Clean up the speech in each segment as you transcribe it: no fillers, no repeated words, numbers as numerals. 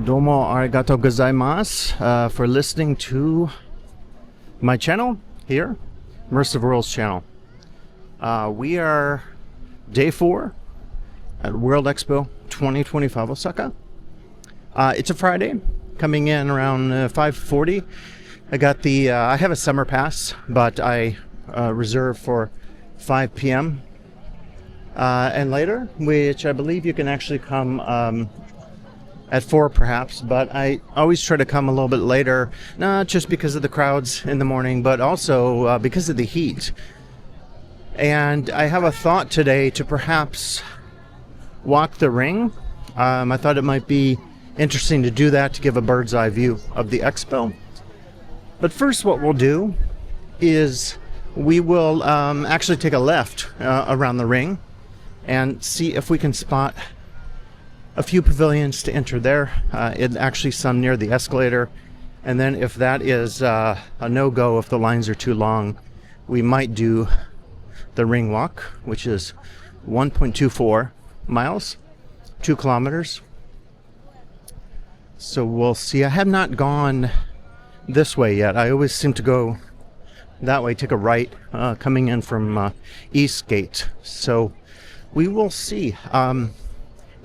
Domo arigato gozaimasu for listening to my channel here, Immersive Worlds channel. We are day 4 at World Expo 2025 Osaka. It's a Friday, coming in around 5:40. I got the I have a summer pass, but I reserved for 5 p.m. And later, which I believe you can actually come at 4 perhaps, but I always try to come a little bit later, not just because of the crowds in the morning, but also because of the heat. And I have a thought today to perhaps walk the ring. I thought it might be interesting to do that, to give a bird's eye view of the expo. But first, what we'll do is we will actually take a left around the ring and see if we can spot a few pavilions to enter there. Actually some near the escalator, and then if that is a no-go, if the lines are too long, we might do the ring walk, which is 1.24 miles, 2 kilometers. So we'll see. I have not gone this way yet. I always seem to go that way, take a right coming in from East Gate. So we will see.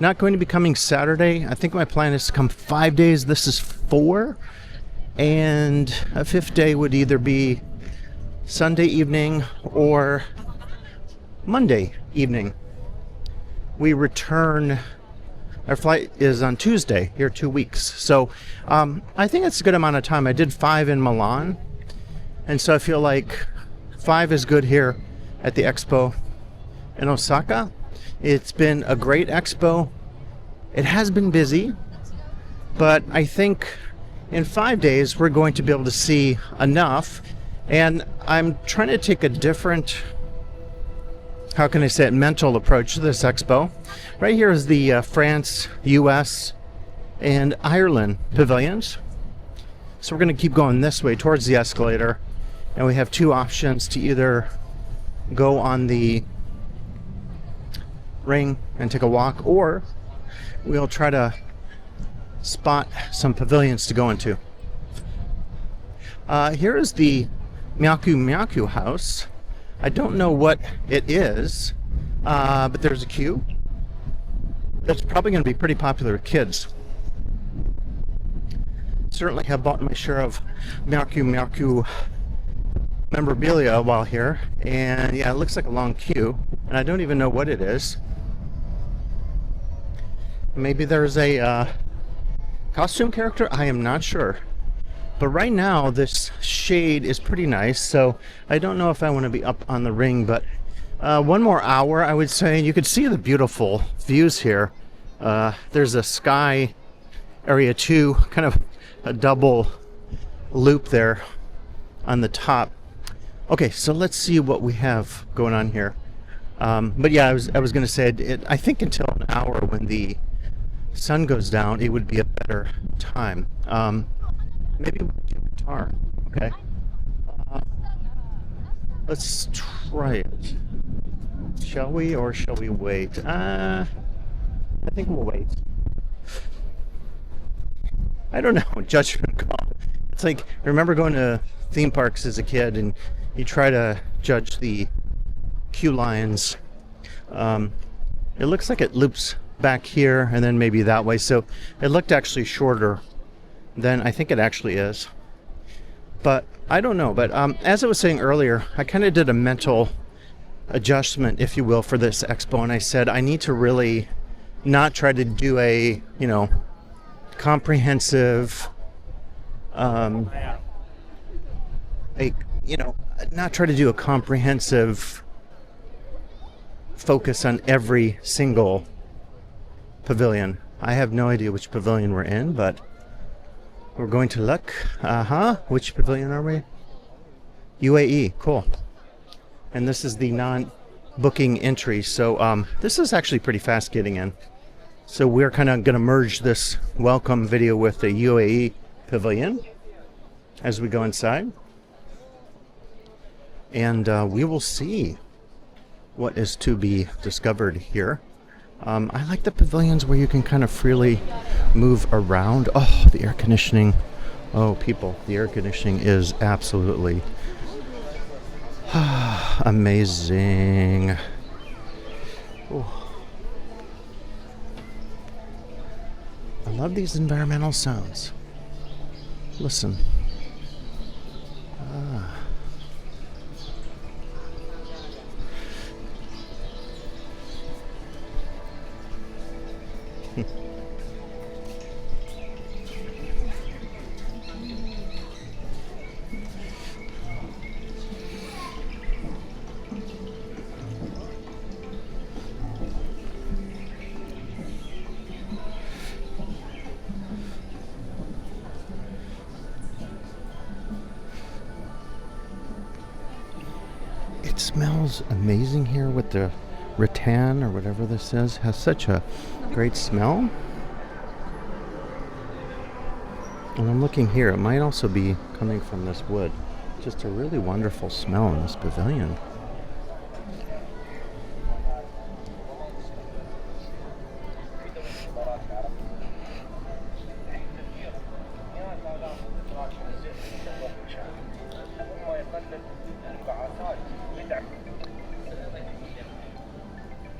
Not going to be coming Saturday. I think my plan is to come 5 days. This is 4. And a 5th day would either be Sunday evening or Monday evening. We return, our flight is on Tuesday, here 2 weeks. So I think it's a good amount of time. I did 5 in Milan. And so I feel like 5 is good here at the Expo in Osaka. It's been a great expo. It has been busy, but I think in 5 days we're going to be able to see enough. And I'm trying to take a different, how can I say it, mental approach to this expo. Right here is the France, US, and Ireland pavilions. So we're going to keep going this way towards the escalator, and we have 2 options to either go on the ring and take a walk, or we'll try to spot some pavilions to go into. Here is the Myaku Myaku house. I don't know what it is, but there's a queue. That's probably going to be pretty popular with kids. Certainly have bought my share of Myaku Myaku memorabilia while here, and yeah, it looks like a long queue, and I don't even know what it is. Maybe there's a costume character? I am not sure. But right now, this shade is pretty nice, so I don't know if I want to be up on the ring, but 1 more hour, I would say. You could see the beautiful views here. There's a sky area 2, kind of a double loop there on the top. Okay, so let's see what we have going on here. But yeah, I was going to say, I think until an hour when the sun goes down, it would be a better time. Maybe we'll do guitar. Okay. Let's try it. Shall we, or shall we wait? I think we'll wait. I don't know. Judgment call. It's like, I remember going to theme parks as a kid, and you try to judge the queue lines. It looks like it loops back here and then maybe that way, so it looked actually shorter than I think it actually is, but I don't know. But as I was saying earlier, I kind of did a mental adjustment, if you will, for this expo, and I said I need to really not try to do a comprehensive not try to do a comprehensive focus on every single pavilion. I have no idea which pavilion we're in, but we're going to look. Which pavilion are we? UAE. Cool. And this is the non-booking entry. So this is actually pretty fast getting in. So we're kind of going to merge this welcome video with the UAE pavilion as we go inside. And we will see what is to be discovered here. I like the pavilions where you can kind of freely move around. Oh, the air conditioning. Oh, people, the air conditioning is absolutely amazing. Oh. I love these environmental sounds. Listen. It smells amazing here with the rattan or whatever this is. Has such a great smell. And I'm looking here, it might also be coming from this wood. Just a really wonderful smell in this pavilion.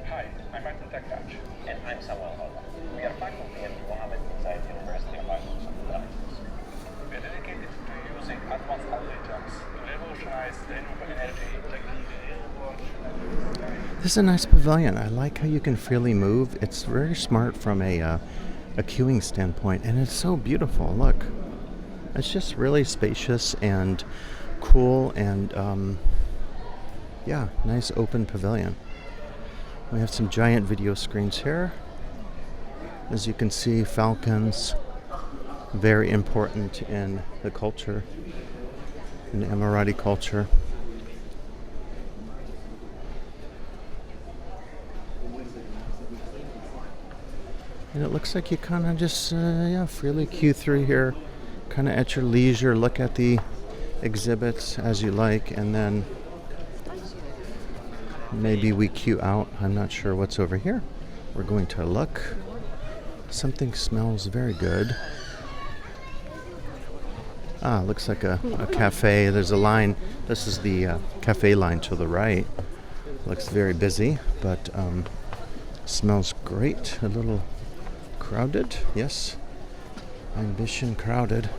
Hi, I'm Martin Takach, and I'm Samuel Holla. We are faculty at the Mohammed bin Zayed University of Arts and Sciences. We are dedicated to using advanced algorithms to revolutionize renewable energy techniques. This is a nice pavilion. I like how you can freely move. It's very smart from a queuing standpoint, and it's so beautiful. Look, it's just really spacious and cool, and yeah, nice open pavilion. We have some giant video screens here. As you can see, falcons, very important in the culture, in the Emirati culture. And it looks like you kind of just, freely queue through here, kind of at your leisure, look at the exhibits as you like, and then maybe we queue out. I'm not sure what's over here. We're going to look. Something smells very good. Looks like a cafe. There's a line. This is the cafe line to the right. Looks very busy, but smells great. A little crowded, yes. Ambition crowded.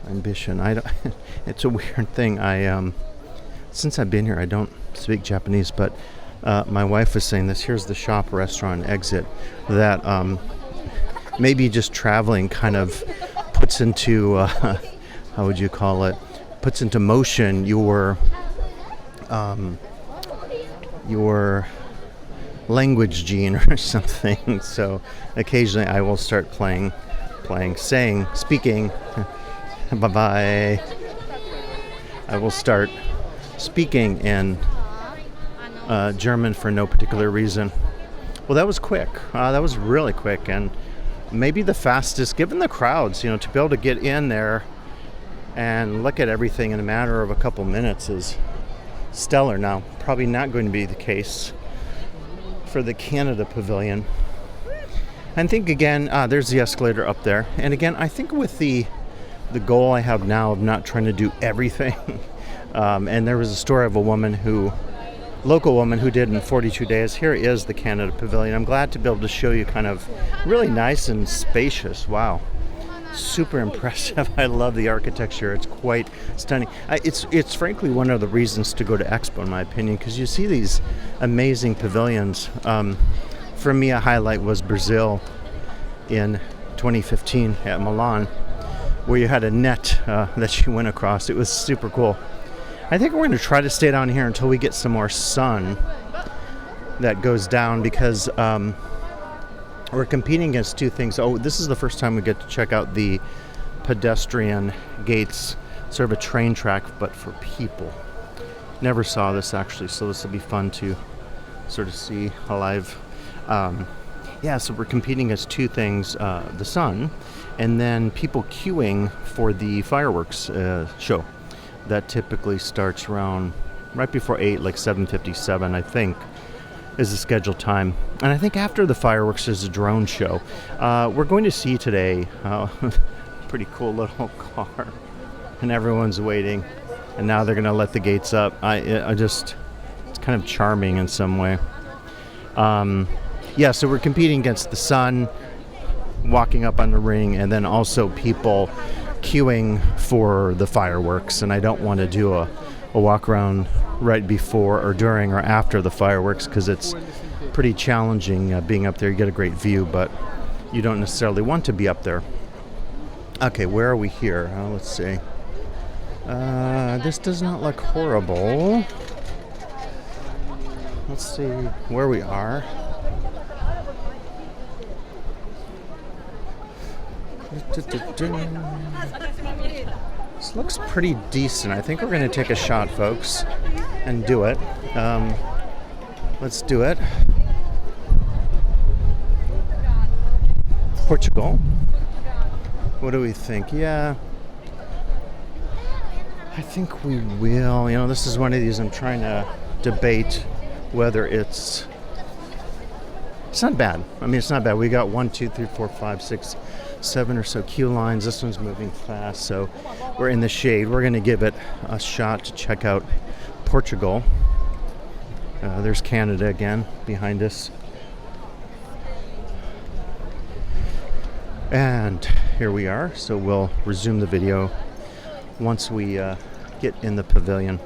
Ambition. I don't. It's a weird thing. Since I've been here, I don't speak Japanese, but my wife was saying this. Here's the shop, restaurant, exit. That maybe just traveling kind of puts into how would you call it? Puts into motion your language gene or something. So occasionally I will start speaking. Bye-bye. I will start speaking in German for no particular reason. Well, that was quick. That was really quick, and maybe the fastest, given the crowds, to be able to get in there and look at everything in a matter of a couple minutes is stellar. Now, probably not going to be the case for the Canada Pavilion. I think, again, there's the escalator up there. And again, I think with the goal I have now of not trying to do everything, and there was a story of a local woman who did in 42 days. Here is the Canada Pavilion. I'm glad to be able to show you kind of really nice and spacious. Wow. Super impressive. I love the architecture. It's quite stunning. It's frankly one of the reasons to go to Expo, in my opinion, because you see these amazing pavilions. For me, a highlight was Brazil in 2015 at Milan, where you had a net that you went across. It was super cool. I think we're going to try to stay down here until we get some more sun that goes down, because we're competing against two things. Oh, this is the first time we get to check out the pedestrian gates, sort of a train track, but for people. Never saw this actually, so this will be fun to sort of see live. So we're competing against two things, the sun, and then people queuing for the fireworks show. That typically starts around right before 8, like 7:57, I think. is the scheduled time. And I think after the fireworks there's a drone show. We're going to see today pretty cool little car, and everyone's waiting, and now they're going to let the gates up. I just, it's kind of charming in some way. Yeah, so we're competing against the sun, walking up on the ring, and then also people queuing for the fireworks. And I don't want to do a walk around right before or during or after the fireworks, because it's pretty challenging being up there. You get a great view, but you don't necessarily want to be up there. Okay, where are we here? Let's see. This does not look horrible. Let's see where we are. This looks pretty decent. I think we're going to take a shot, folks, and do it. Let's do it. Portugal. What do we think? Yeah, I think we will. You know, this is one of these I'm trying to debate whether it's not bad. I mean, it's not bad. We got 1, 2, 3, 4, 5, 6, 7 or so queue lines. This one's moving fast, so we're in the shade. We're going to give it a shot to check out Portugal. There's Canada again behind us. And here we are, so we'll resume the video once we get in the pavilion.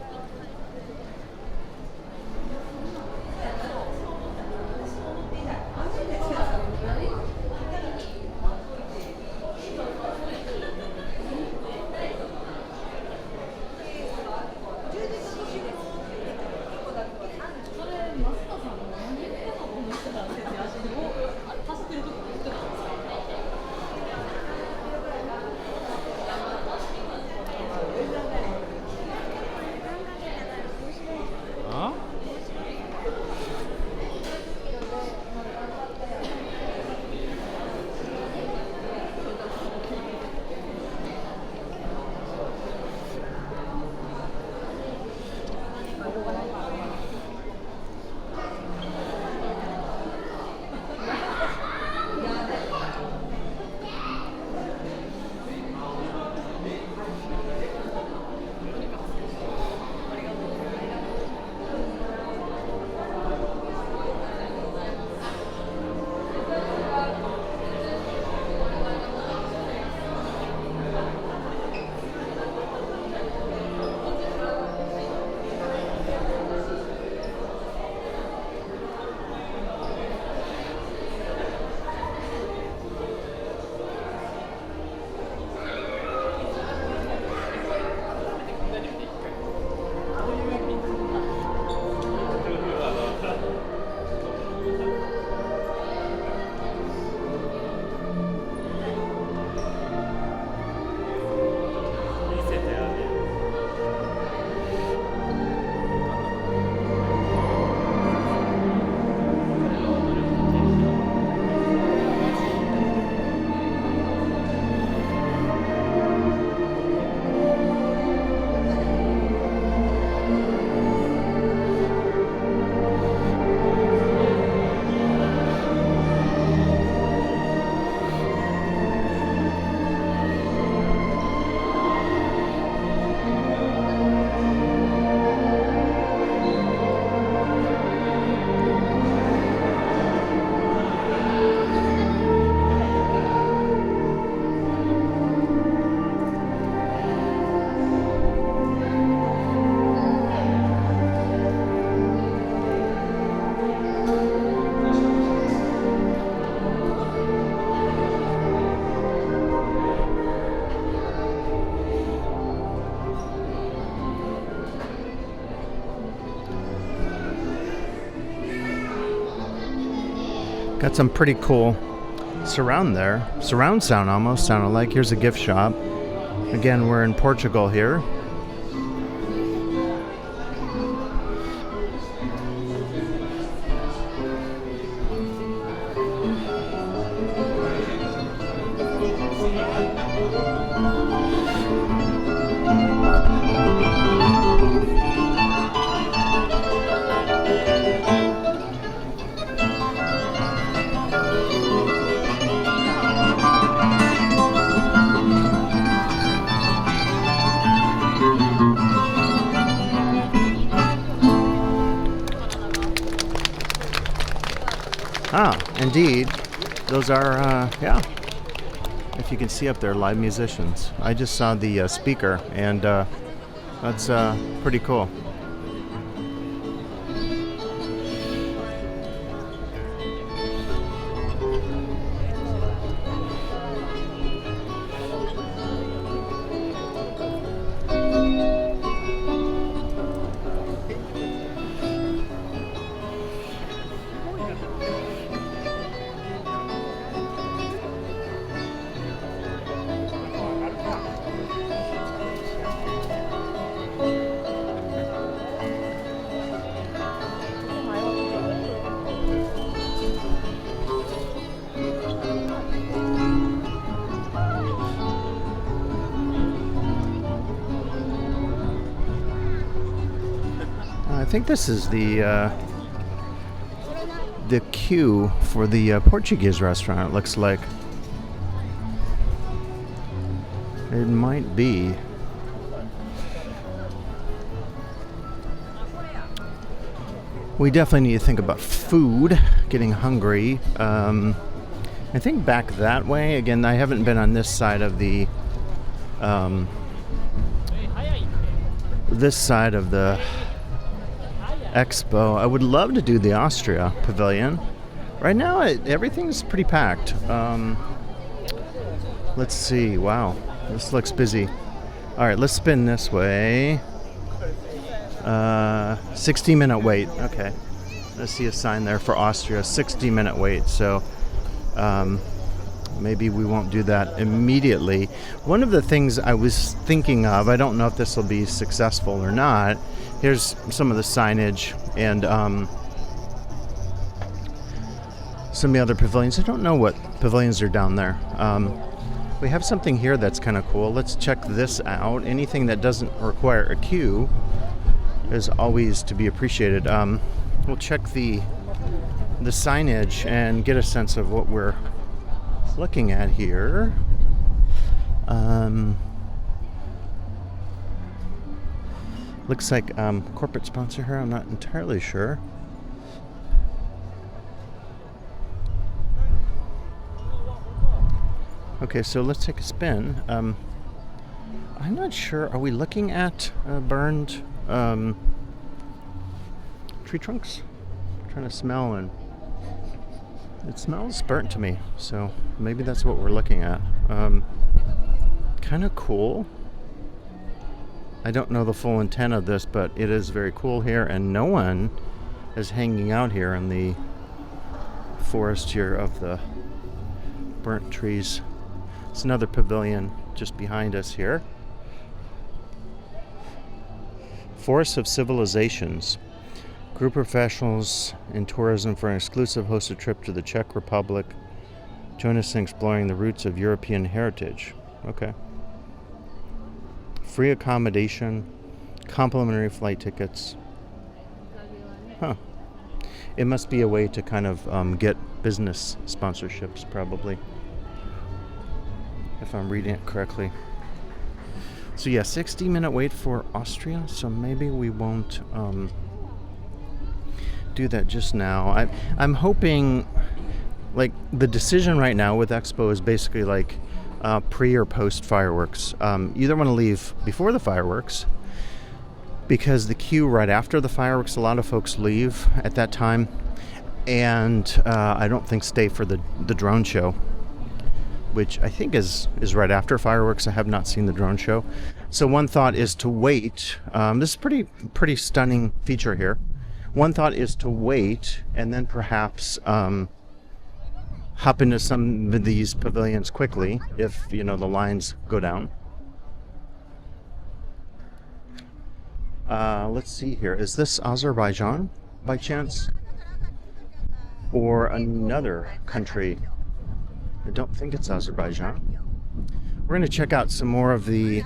Got some pretty cool surround there. Surround sound almost sounded like. Here's a gift shop. Again, we're in Portugal here. Ah, indeed. Those are, yeah. If you can see up there, live musicians. I just saw the speaker, and that's pretty cool. I think this is the queue for the Portuguese restaurant, it looks like. It might be. We definitely need to think about food, getting hungry. I think back that way, again, I haven't been on this side of the Expo. I would love to do the Austria pavilion. Right now, everything's pretty packed. Let's see. Wow, this looks busy. All right, let's spin this way. 60-minute wait. Okay. I see a sign there for Austria. 60-minute wait. So maybe we won't do that immediately. One of the things I was thinking of, I don't know if this will be successful or not. Here's some of the signage and some of the other pavilions. I don't know what pavilions are down there. We have something here that's kind of cool. Let's check this out. Anything that doesn't require a queue is always to be appreciated. We'll check the signage and get a sense of what we're looking at here. Looks like corporate sponsor here. I'm not entirely sure. Okay, so let's take a spin. I'm not sure. Are we looking at burned tree trunks? I'm trying to smell, and it smells burnt to me. So maybe that's what we're looking at. Kind of cool. I don't know the full intent of this, but it is very cool here, and no one is hanging out here in the forest here of the burnt trees. It's another pavilion just behind us here. Forest of Civilizations. Group professionals in tourism for an exclusive hosted trip to the Czech Republic. Join us in exploring the roots of European heritage. Okay. Free accommodation, complimentary flight tickets. Huh. It must be a way to kind of get business sponsorships, probably, if I'm reading it correctly. So yeah, 60-minute wait for Austria, so maybe we won't do that just now. I'm hoping, like, the decision right now with Expo is basically like pre or post fireworks. You either want to leave before the fireworks, because the queue right after the fireworks, a lot of folks leave at that time, and I don't think stay for the drone show, which I think is right after fireworks. I have not seen the drone show. So one thought is to wait. This is pretty stunning feature here. One thought is to wait and then perhaps hop into some of these pavilions quickly if, the lines go down. Let's see here. Is this Azerbaijan by chance? Or another country? I don't think it's Azerbaijan. We're going to check out some more of the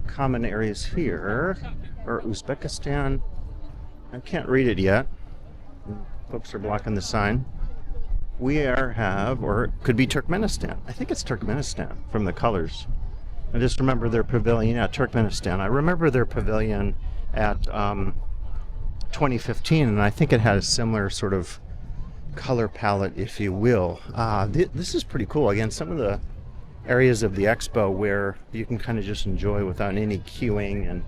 common areas here. Or Uzbekistan. I can't read it yet. Folks are blocking the sign. Or it could be Turkmenistan. I think it's Turkmenistan from the colors. I just remember their pavilion at Turkmenistan. I remember their pavilion at 2015, and I think it had a similar sort of color palette, if you will. This is pretty cool. Again, some of the areas of the expo where you can kind of just enjoy without any queuing,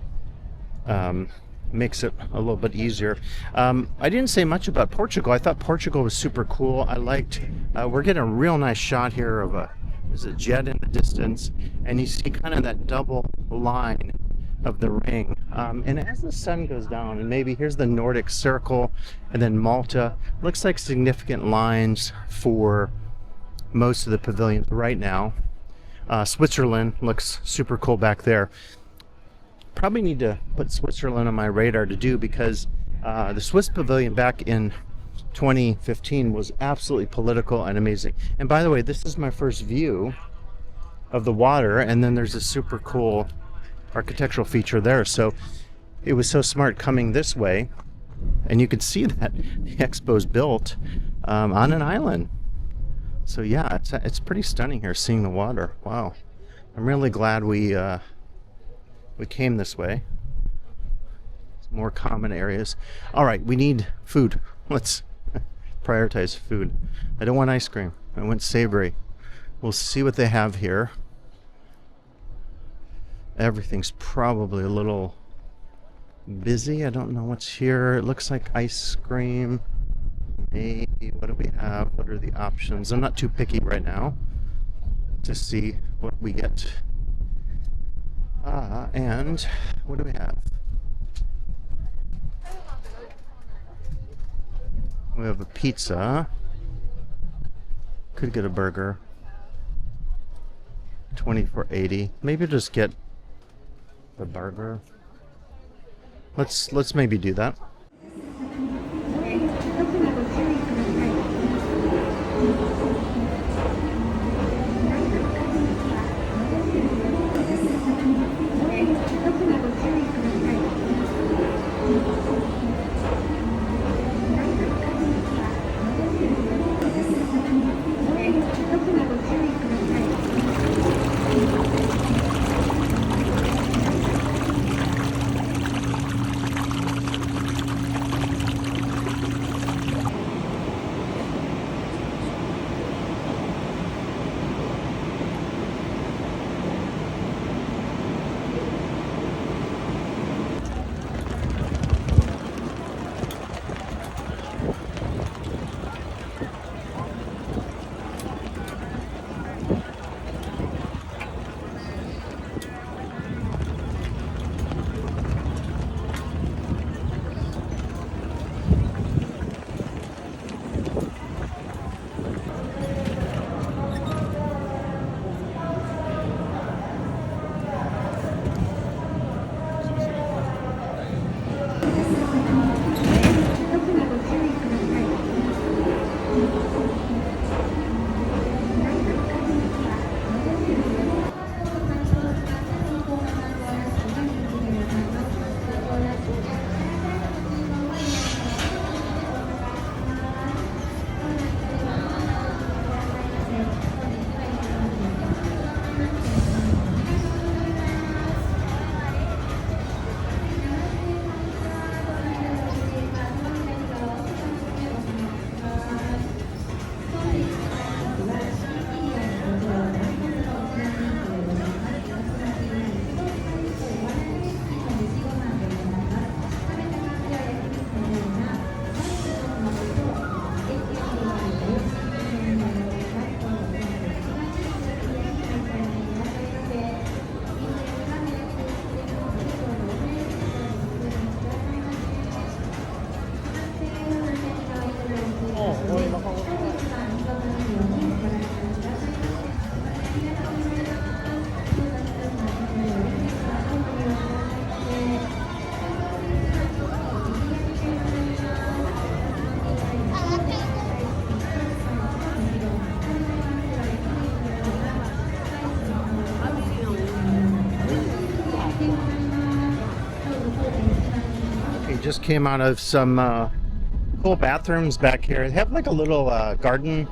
and makes it a little bit easier. I didn't say much about Portugal. I thought Portugal was super cool. I liked, we're getting a real nice shot here of there's a jet in the distance, and you see kind of that double line of the ring. And as the sun goes down, and maybe here's the Nordic Circle, and then Malta, looks like significant lines for most of the pavilions right now. Switzerland looks super cool back there. Probably need to put Switzerland on my radar to do, because the Swiss pavilion back in 2015 was absolutely political and amazing. And by the way, this is my first view of the water, and then there's a super cool architectural feature there. So it was so smart coming this way, and you could see that the expo's built on an island. So yeah, it's pretty stunning here seeing the water. Wow, I'm really glad we came this way. More common areas. All right, we need food. Let's prioritize food. I don't want ice cream. I want savory. We'll see what they have here. Everything's probably a little busy. I don't know what's here. It looks like ice cream. Maybe. What do we have? What are the options? I'm not too picky right now to see what we get. And what do we have? We have a pizza. Could get a burger. 24.80. Maybe just get the burger. Let's maybe do that. Just came out of some cool bathrooms back here. They have like a little garden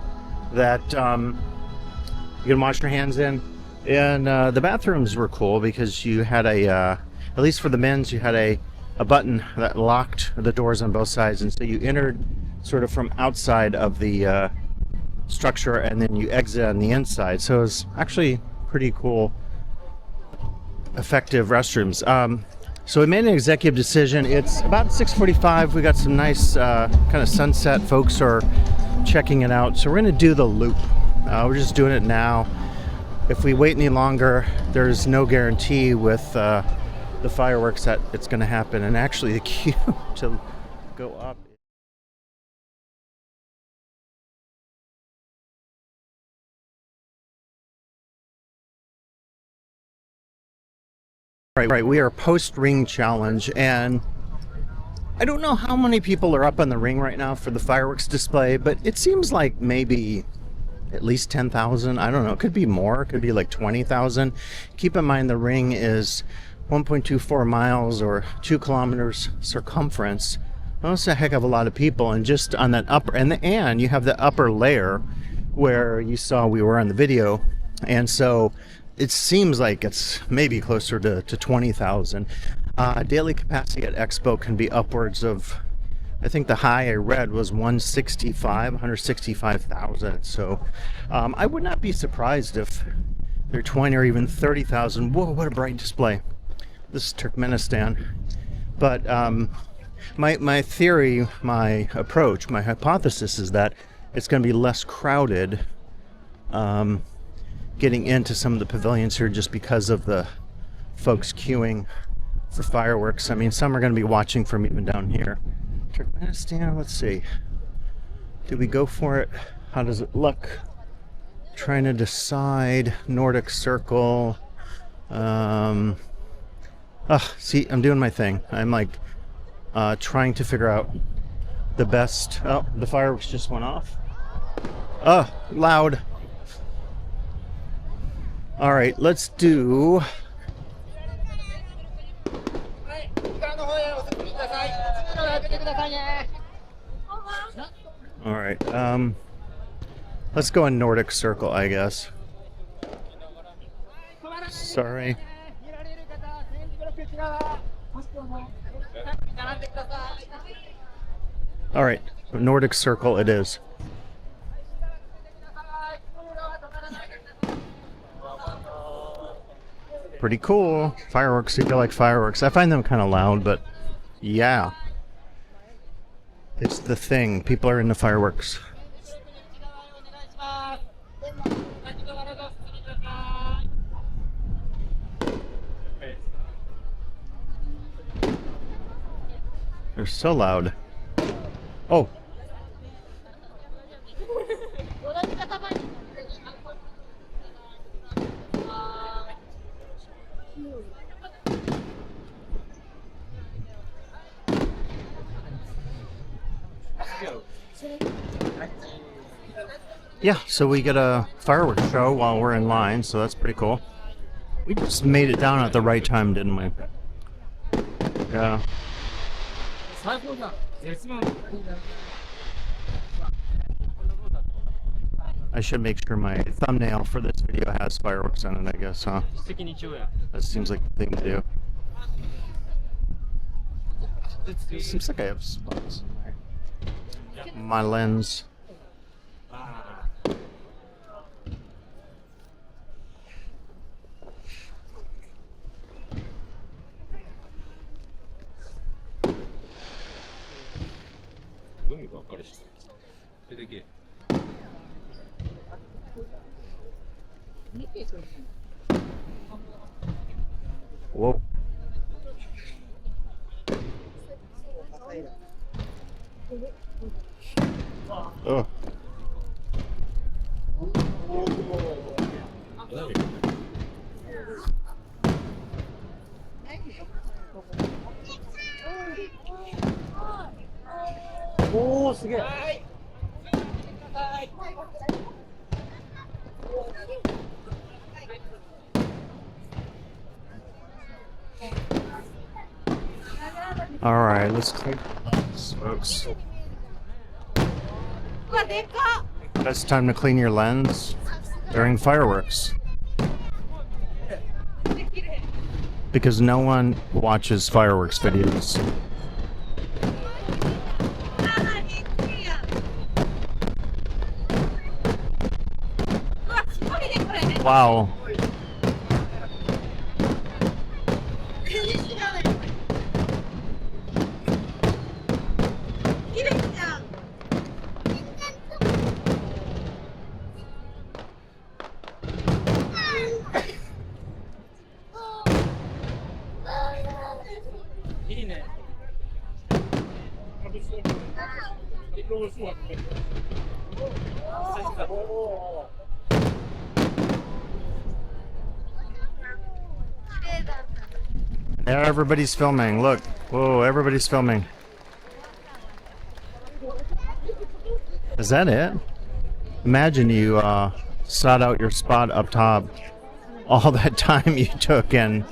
that you can wash your hands in, and the bathrooms were cool because you had at least for the men's, you had a button that locked the doors on both sides, and so you entered sort of from outside of the structure, and then you exit on the inside. So it's actually pretty cool, effective restrooms. So we made an executive decision. It's about 6:45. We got some nice kind of sunset. Folks are checking it out. So we're going to do the loop. We're just doing it now. If we wait any longer, there's no guarantee with the fireworks that it's going to happen. And actually the queue to go up. Right, we are post ring challenge, and I don't know how many people are up on the ring right now for the fireworks display, but it seems like maybe at least 10,000. I don't know, it could be more, it could be like 20,000. Keep in mind the ring is 1.24 miles or 2 kilometers circumference. Well, that's a heck of a lot of people, and just on that upper, and you have the upper layer where you saw we were on the video, and so it seems like it's maybe closer to 20,000. Daily capacity at Expo can be upwards of, I think the high I read was 165,000. So I would not be surprised if they're 20 or even 30,000. Whoa, what a bright display. This is Turkmenistan. But my theory, my approach, my hypothesis is that it's going to be less crowded getting into some of the pavilions here just because of the folks queuing for fireworks. I mean, some are going to be watching from even down here. Turkmenistan, let's see. Did we go for it? How does it look? Trying to decide. Nordic Circle. See, I'm doing my thing. I'm like trying to figure out the best. Oh, the fireworks just went off. Oh, loud. All right, let's do. All right, let's go in Nordic Circle, I guess. Sorry. All right, Nordic Circle it is. Pretty cool. Fireworks, if you like fireworks. I find them kind of loud, but yeah. It's the thing. People are into fireworks. They're so loud. Oh. Yeah, so we get a fireworks show while we're in line, so that's pretty cool. We just made it down at the right time, didn't we? Yeah. I should make sure my thumbnail for this video has fireworks on it, I guess, huh? That seems like the thing to do. Seems like I have spots in my lens. Whoa. Oh. Oh, all right, let's clean this, folks. Best time to clean your lens during fireworks, because no one watches fireworks videos. Wow. Everybody's filming. Look. Whoa, everybody's filming. Is that it? Imagine you sought out your spot up top. All that time you took, and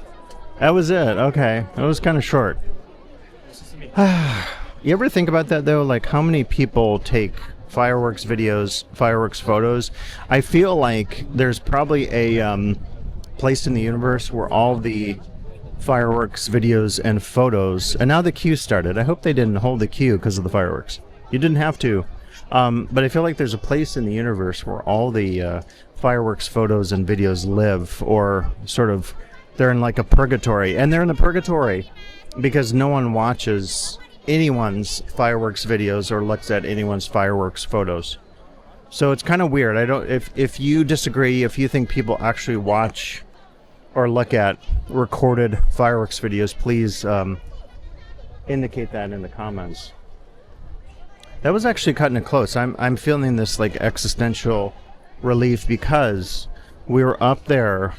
that was it. Okay. It was kind of short. You ever think about that, though? Like, how many people take fireworks videos, fireworks photos? I feel like there's probably a place in the universe where all the fireworks videos and photos, and now the queue started. I hope they didn't hold the queue because of the fireworks. You didn't have to. But I feel like there's a place in the universe where all the fireworks photos and videos live, or sort of they're in like a purgatory. And they're in the purgatory because no one watches anyone's fireworks videos or looks at anyone's fireworks photos. So it's kind of weird. I don't, if you disagree, if you think people actually watch or look at recorded fireworks videos, please indicate that in the comments. That was actually cutting it close. I'm feeling this like existential relief because we were up there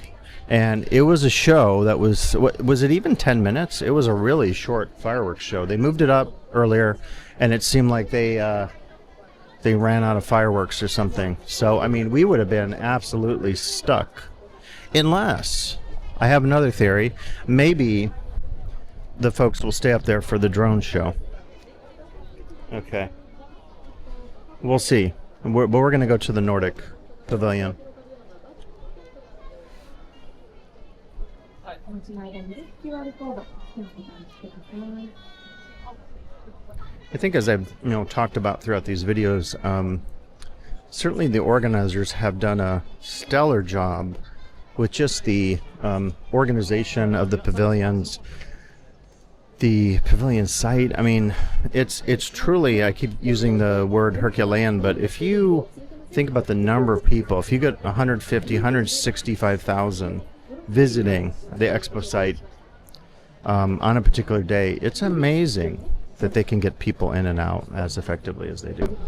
and it was a show that was it even 10 minutes? It was a really short fireworks show. They moved it up earlier and it seemed like they ran out of fireworks or something. So I mean, we would have been absolutely stuck. Unless, I have another theory, maybe the folks will stay up there for the drone show. Okay. We'll see. But we're going to go to the Nordic Pavilion. I think, as I've talked about throughout these videos, certainly the organizers have done a stellar job with just the organization of the pavilions, the pavilion site. I mean, it's truly, I keep using the word Herculean, but if you think about the number of people, if you get 150, 165,000 visiting the Expo site on a particular day, it's amazing that they can get people in and out as effectively as they do.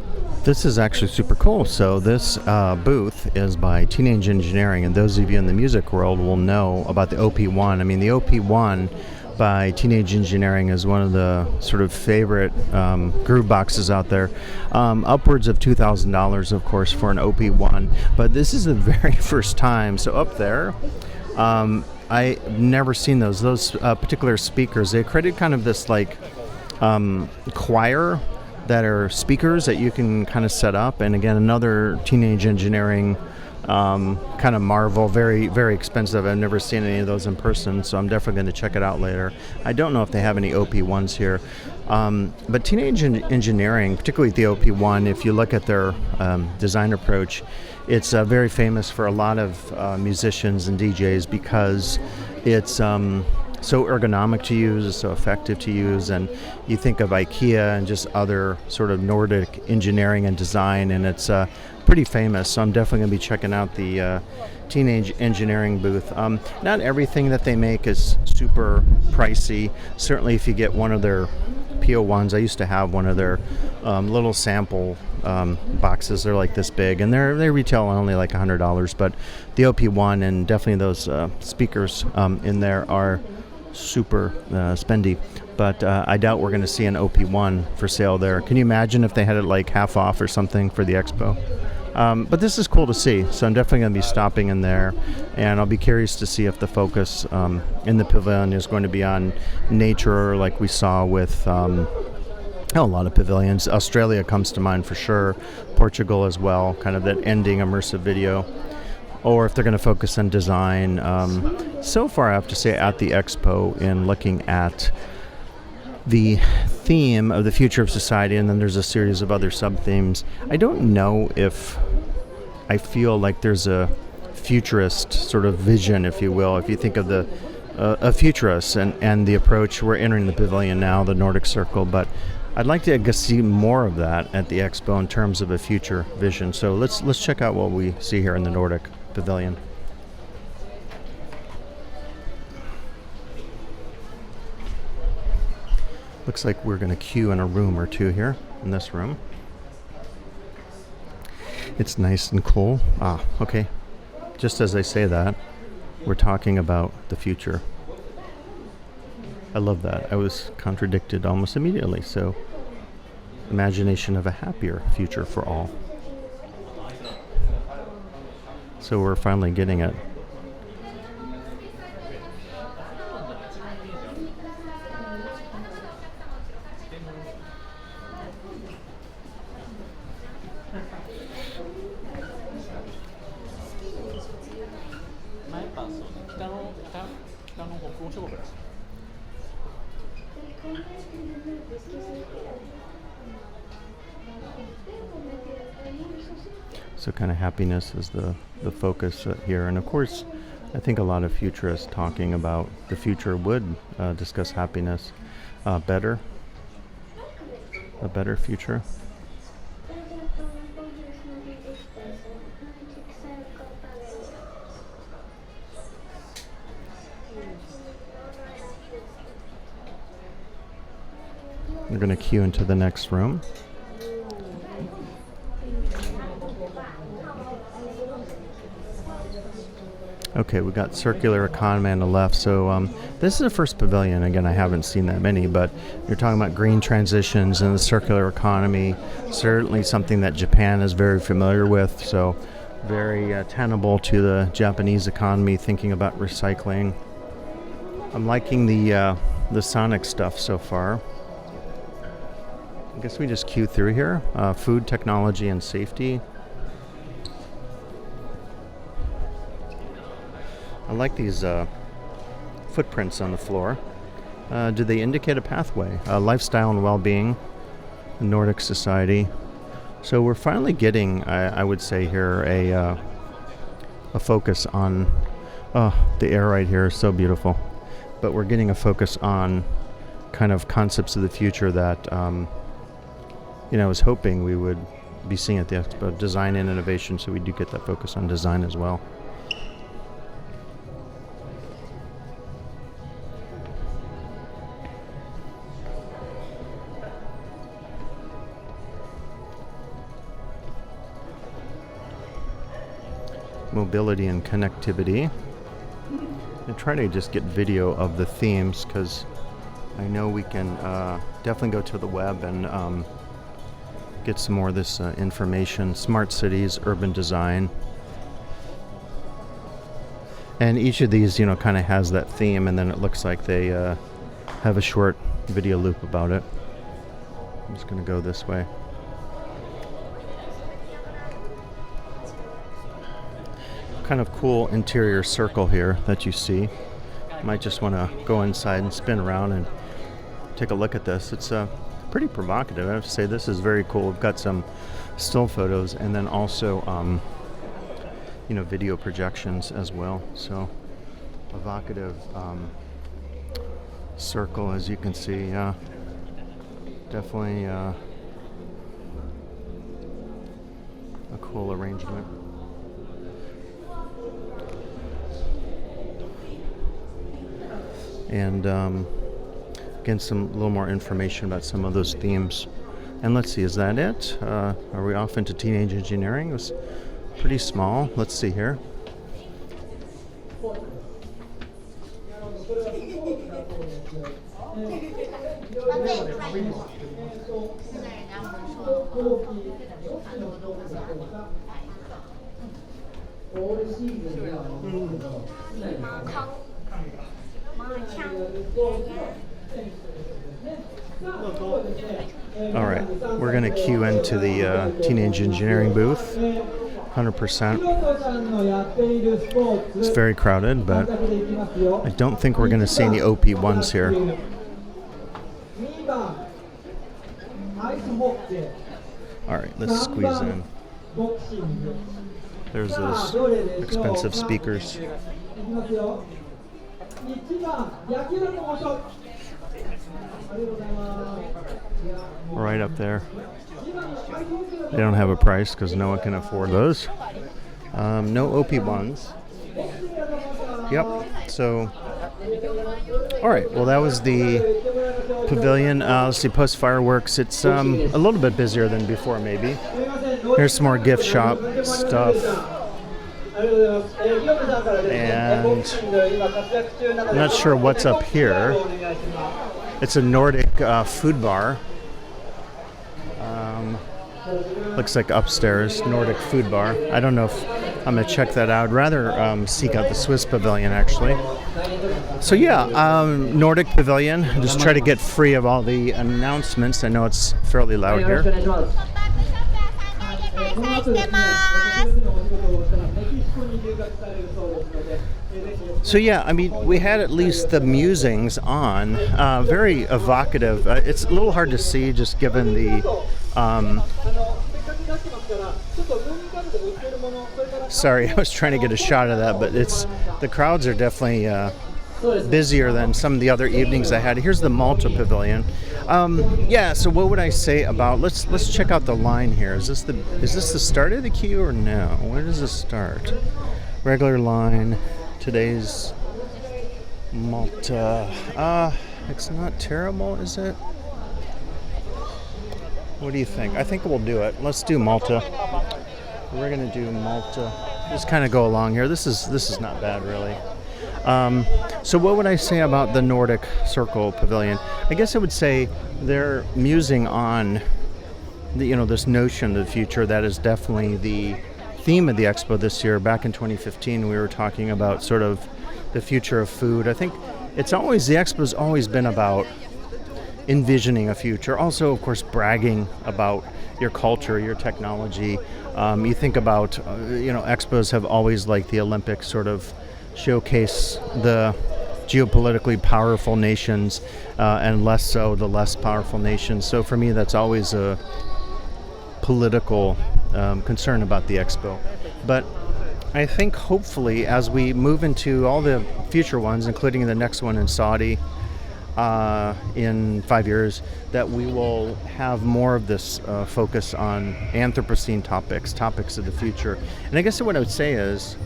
This is actually super cool. So this booth is by Teenage Engineering, and those of you in the music world will know about the OP1. I mean, the OP1 by Teenage Engineering is one of the sort of favorite groove boxes out there. Upwards of $2,000, of course, for an OP1. But this is the very first time. So up there, I've never seen those particular speakers. They created kind of this like choir that are speakers that you can kind of set up. And again, another Teenage Engineering kind of marvel, very, very expensive. I've never seen any of those in person, so I'm definitely going to check it out later. I don't know if they have any OP1s here. But Teenage Engineering, particularly the OP1, if you look at their design approach, it's very famous for a lot of musicians and DJs because it's so ergonomic to use, it's so effective to use, and you think of IKEA and just other sort of Nordic engineering and design, and it's pretty famous. So I'm definitely going to be checking out the Teenage Engineering booth. Not everything that they make is super pricey. Certainly if you get one of their PO1s, I used to have one of their little sample boxes. They're like this big, and they retail only like $100, but the OP1 and definitely those speakers in there are super spendy. But I doubt we're going to see an OP1 for sale there. Can you imagine if they had it like half off or something for the Expo? But this is cool to see, so I'm definitely going to be stopping in there, and I'll be curious to see if the focus in the pavilion is going to be on nature like we saw with a lot of pavilions. Australia comes to mind for sure, Portugal as well, kind of that ending immersive video, or if they're going to focus on design. So far, I have to say, at the Expo, in looking at the theme of the future of society, and then there's a series of other sub-themes, I don't know if I feel like there's a futurist sort of vision, if you will. If you think of the a futurist and the approach, we're entering the pavilion now, the Nordic Circle, but I'd like to see more of that at the Expo in terms of a future vision. So let's check out what we see here in the Nordic Pavilion. Looks like we're going to queue in a room or two here in this room. It's nice and cool. Ah, okay. Just as I say that, we're talking about the future. I love that. I was contradicted almost immediately. So, imagination of a happier future for all. So we're finally getting it. So kind of happiness is the focus here. And of course, I think a lot of futurists talking about the future would discuss happiness. A better future. We're going to queue into the next room. Okay, we got circular economy on the left. So this is the first pavilion. Again, I haven't seen that many, but you're talking about green transitions and the circular economy. Certainly something that Japan is very familiar with. So very tenable to the Japanese economy, thinking about recycling. I'm liking the Sonic stuff so far. I guess we just queue through here. Food, technology, and safety. I like these footprints on the floor. Do they indicate a pathway? Lifestyle and well-being, Nordic society. So we're finally getting, I would say here, a focus on, the air right here is so beautiful. But we're getting a focus on kind of concepts of the future that, I was hoping we would be seeing at the Expo. Design and innovation, so we do get that focus on design as well. Mobility and connectivity. I try to just get video of the themes because I know we can definitely go to the web and get some more of this information. Smart cities, urban design. And each of these, kind of has that theme, and then it looks like they have a short video loop about it. I'm just going to go this way. Kind of cool interior circle here that you see. Might just want to go inside and spin around and take a look at this. It's pretty provocative. I have to say this is very cool. We've got some still photos and then also video projections as well. So evocative circle, as you can see. Definitely a cool arrangement. And again, a little more information about some of those themes. And let's see, is that it? Are we off into teenage engineering? It was pretty small. Let's see here. All right, we're going to queue into the teenage engineering booth. 100%. It's very crowded, but I don't think we're going to see any OP1s here. All right, let's squeeze in. There's those expensive speakers. Right up there. They don't have a price because no one can afford those. No OP ones. Yep. So, all right. Well, that was the pavilion. Let's see, post fireworks. It's a little bit busier than before, maybe. Here's some more gift shop stuff. And I'm not sure what's up here. It's a Nordic food bar. Looks like upstairs, Nordic food bar. I don't know if I'm going to check that out. I'd rather seek out the Swiss pavilion, actually. So yeah, Nordic pavilion. Just try to get free of all the announcements. I know it's fairly loud here. So yeah, I mean, we had at least the musings on. Very evocative. It's a little hard to see just given the... sorry, I was trying to get a shot of that, but the crowds are definitely busier than some of the other evenings I had. Here's the Malta Pavilion. Yeah, so what would I say about... Let's check out the line here. Is this the start of the queue or no? Where does this start? Regular line. Today's Malta. It's not terrible, is it? What do you think? I think we'll do it. Let's do Malta. We're gonna do Malta. Just kind of go along here. This is not bad, really. So what would I say about the Nordic Circle Pavilion? I guess I would say they're musing on this notion of the future. That is definitely the theme of the Expo this year. Back in 2015, we were talking about sort of the future of food. I think the Expo's always been about envisioning a future. Also, of course, bragging about your culture, your technology. You think about, Expos have always, like the Olympics, sort of showcase the geopolitically powerful nations and less so the less powerful nations. So for me, that's always a political concern about the Expo. But I think hopefully as we move into all the future ones, including the next one in Saudi in 5 years, that we will have more of this focus on Anthropocene topics of the future. And I guess what I would say is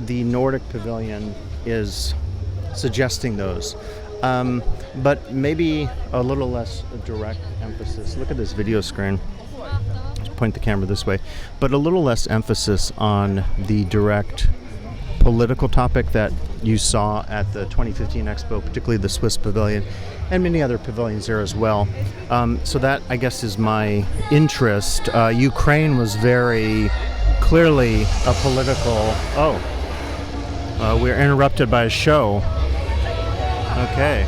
the Nordic Pavilion is suggesting those, but maybe a little less direct emphasis. Look at this video screen. Point the camera this way, but a little less emphasis on the direct political topic that you saw at the 2015 Expo, particularly the Swiss pavilion and many other pavilions there as well. So that, I guess, is my interest. Ukraine was very clearly a political... we're interrupted by a show. Okay.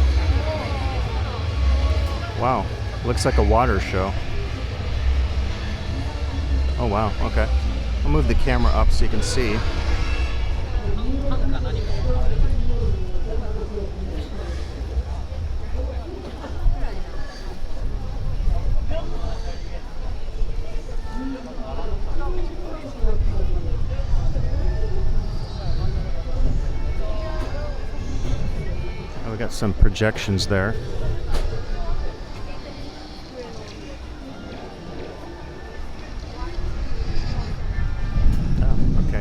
Wow, looks like a water show. Oh wow, okay. I'll move the camera up so you can see. Oh, we got some projections there.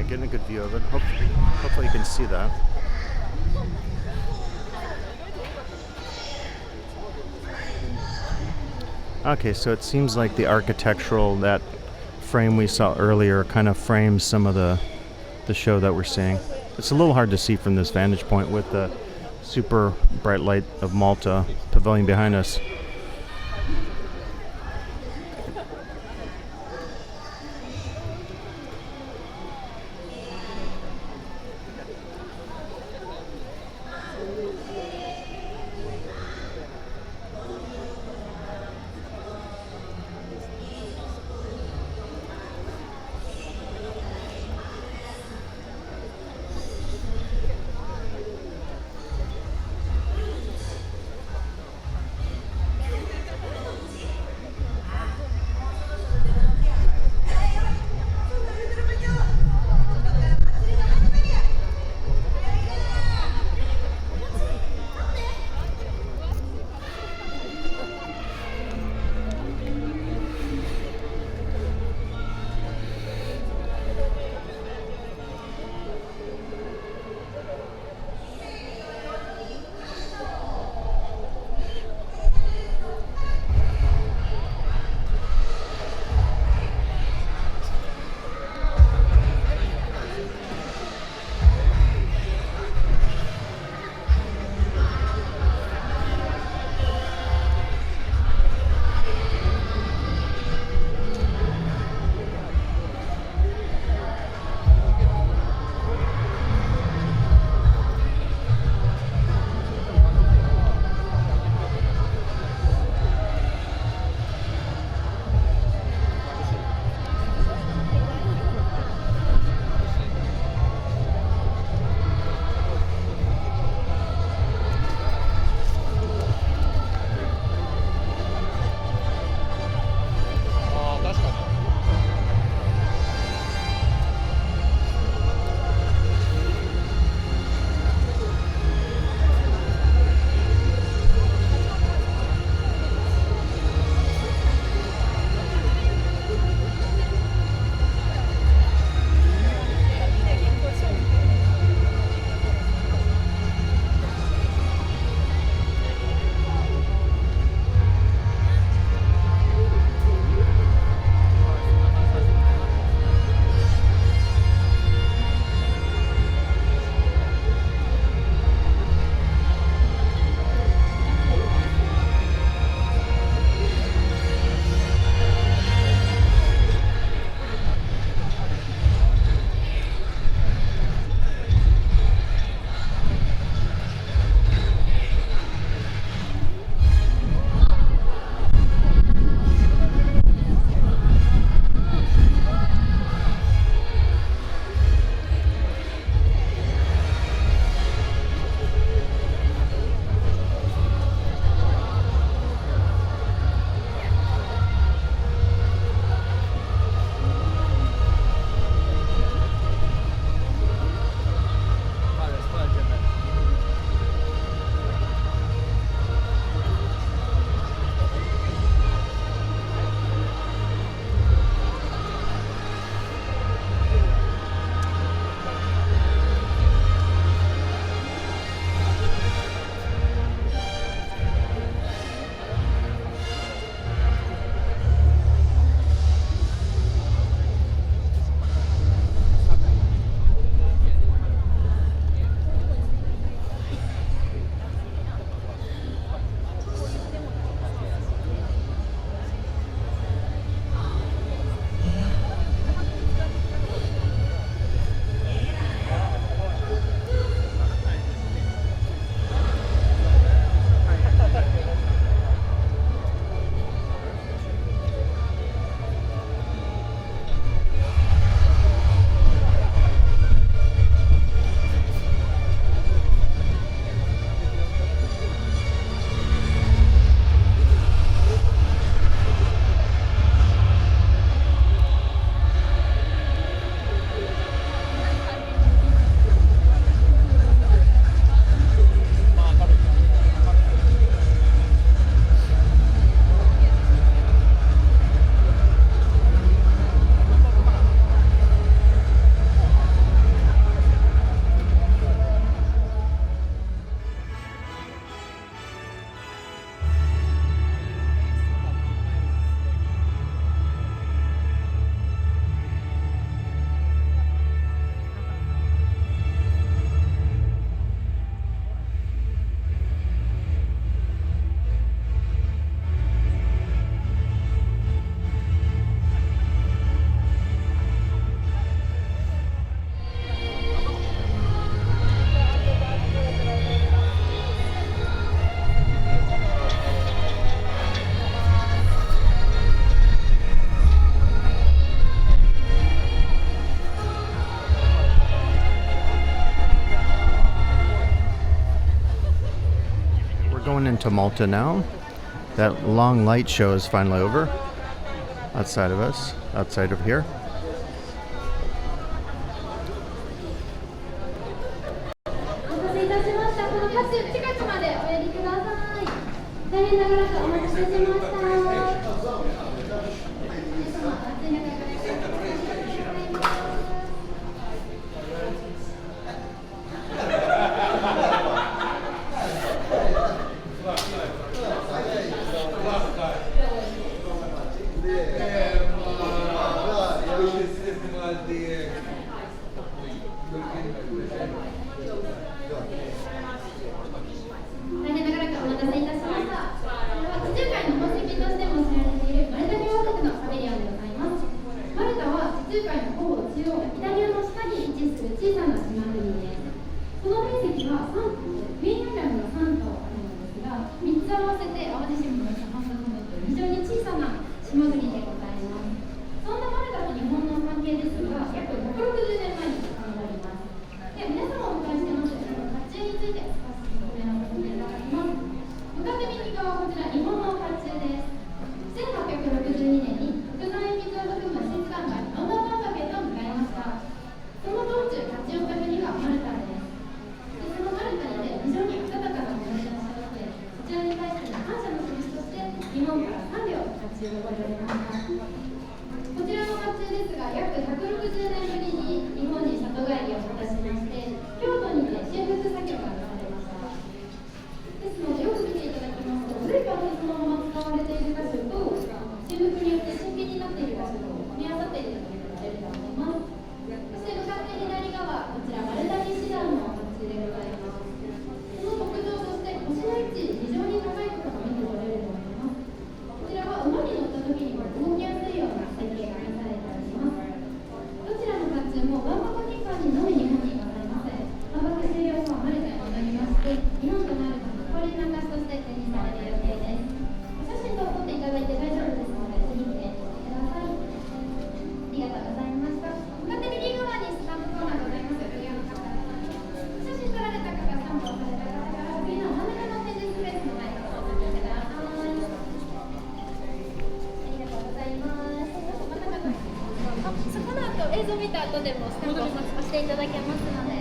Getting a good view of it. Hopefully you can see that. Okay, so it seems like the architectural, that frame we saw earlier, kind of frames some of the show that we're seeing. It's a little hard to see from this vantage point with the super bright light of Malta pavilion behind us. to Malta now. That long light show is finally over. Outside of us, outside of here. 後でもスタンプをさせていただけますので。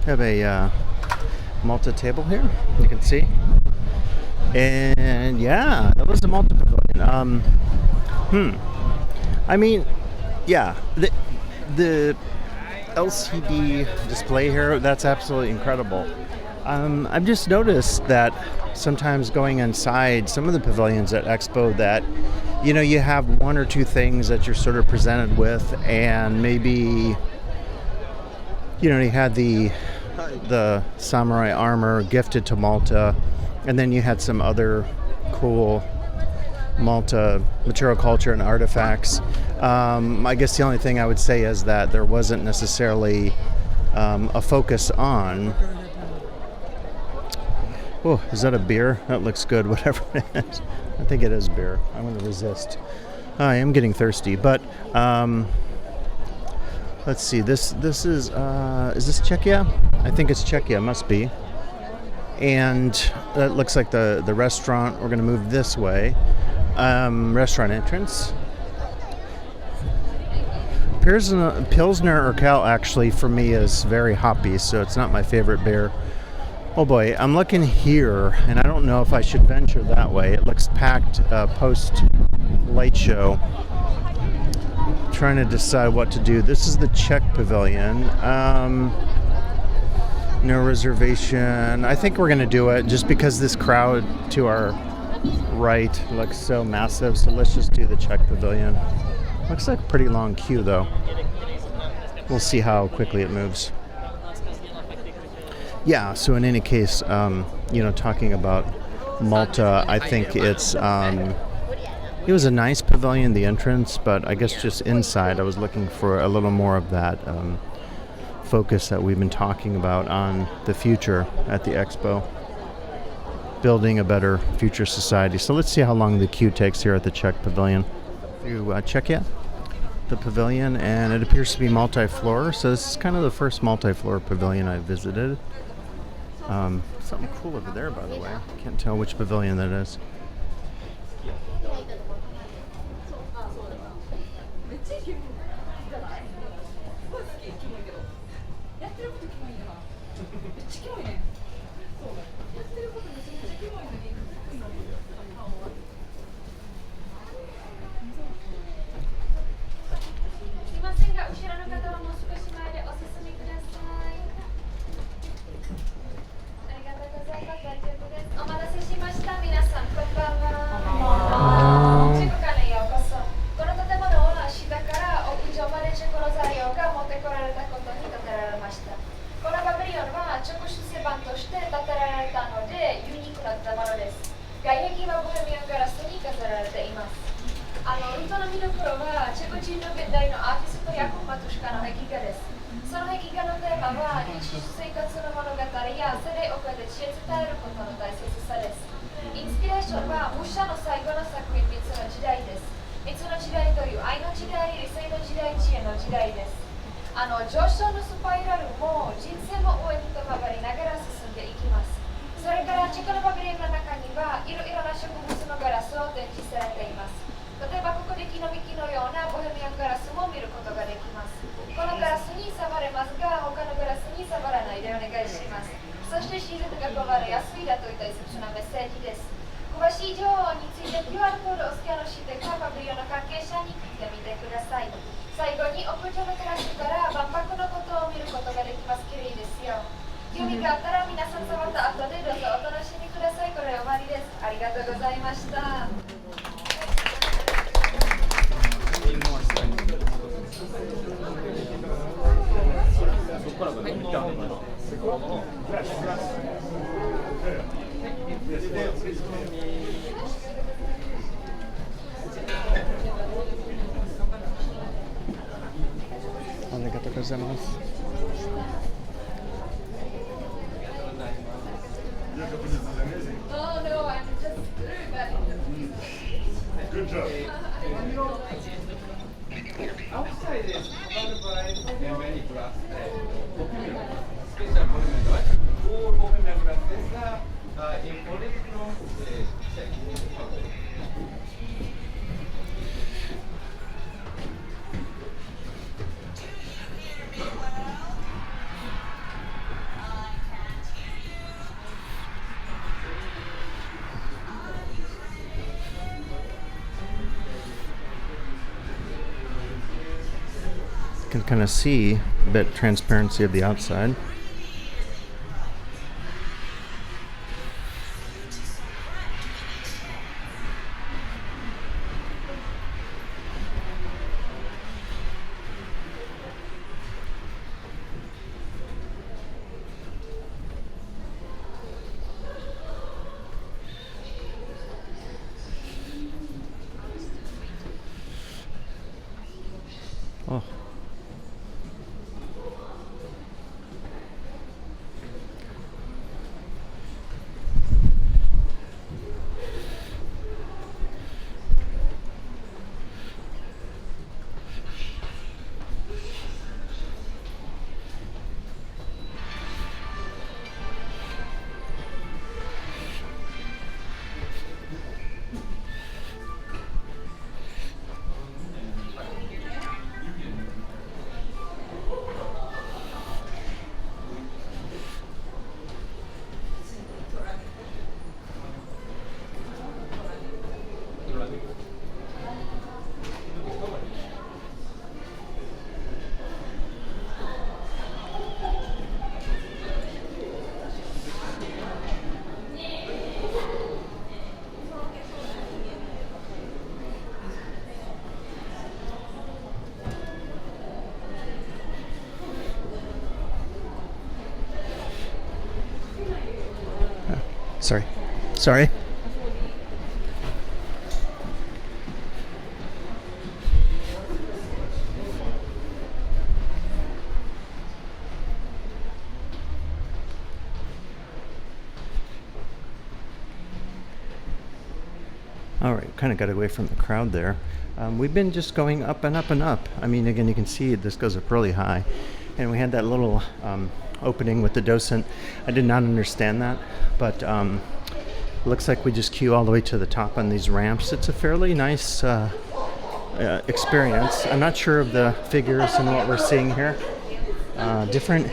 Have a Malta table here, you can see, and yeah, that was the Malta pavilion. I mean, yeah, the LCD display here, that's absolutely incredible. I've just noticed that sometimes going inside some of the pavilions at Expo that, you know, you have one or two things that you're sort of presented with, and maybe, you know, you had the samurai armor gifted to Malta, and then you had some other cool Malta material culture and artifacts. I guess the only thing I would say is that there wasn't necessarily a focus on... Oh, is that a beer? That looks good, whatever it is. I think it is beer. I'm going to resist. I am getting thirsty, but Let's see. This is this Czechia? I think it's Czechia. Must be. And that looks like the restaurant. We're going to move this way. Restaurant entrance. Pilsner Urquell actually for me is very hoppy, so it's not my favorite beer. Oh boy, I'm looking here, and I don't know if I should venture that way. It looks packed post light show. Trying to decide what to do. This is the Czech pavilion. No reservation. I think we're going to do it just because this crowd to our right looks so massive. So let's just do the Czech pavilion. Looks like a pretty long queue though. We'll see how quickly it moves. Yeah, so in any case, talking about Malta, I think it was a nice pavilion, the entrance, but I guess just inside I was looking for a little more of that focus that we've been talking about on the future at the Expo. Building a better future society. So let's see how long the queue takes here at the Czech pavilion. To Czechia, the pavilion, and it appears to be multi-floor. So this is kind of the first multi-floor pavilion I visited. Something cool over there, by the way. Can't tell which pavilion that is. Oh no, I'm just very bad. Good job. Outside is covered by many grass. Special polymer. All polymer grasses are imported from Czech. Can kind of see a bit transparency of the outside. Oh. Sorry. Sorry. All right, kind of got away from the crowd there. We've been just going up and up and up. I mean, again, you can see this goes up really high. And we had that little opening with the docent. I did not understand that, but looks like we just queue all the way to the top on these ramps. It's a fairly nice experience. I'm not sure of the figures and what we're seeing here. Different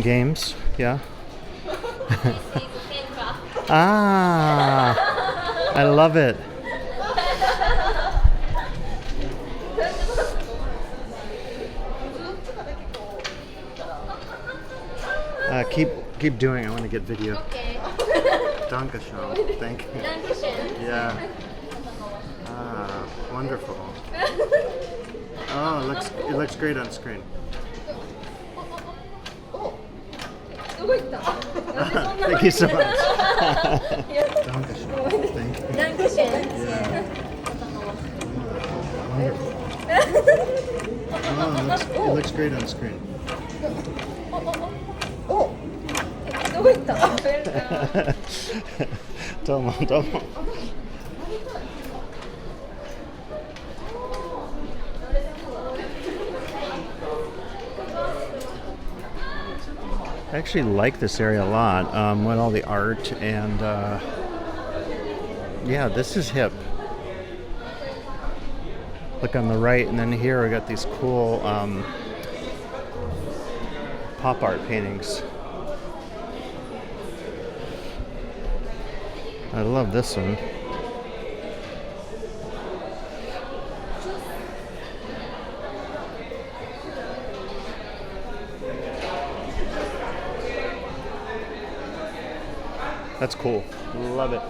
games, yeah. Ah, I love it. Keep doing it. I want to get video. Okay. Dankeschön. Thank you. Dankeschön. Yeah. Ah, wonderful. Oh, it looks great on screen. Thank you so much. Dankeschön. Thank you. Dankeschön. Yeah. Wonderful. Oh, it looks great on screen. Domo. I actually like this area a lot, with all the art and yeah, this is hip. Look on the right, and then here we got these cool pop art paintings. I love this one. That's cool. Love it.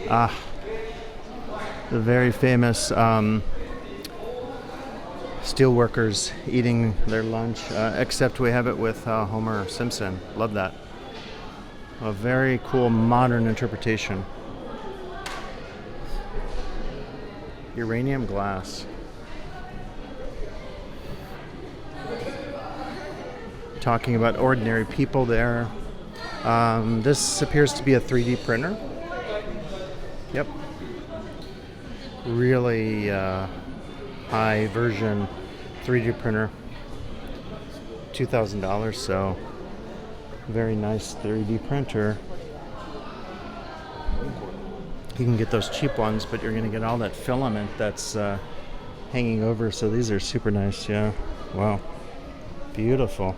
Ah, the very famous steel workers eating their lunch, except we have it with Homer Simpson. Love that. A very cool modern interpretation. Uranium glass. Talking about ordinary people there. This appears to be a 3D printer. Yep. Really high version 3D printer. $2,000, so very nice 3D printer. You can get those cheap ones, but you're going to get all that filament that's hanging over, so these are super nice. Yeah. Wow. Beautiful.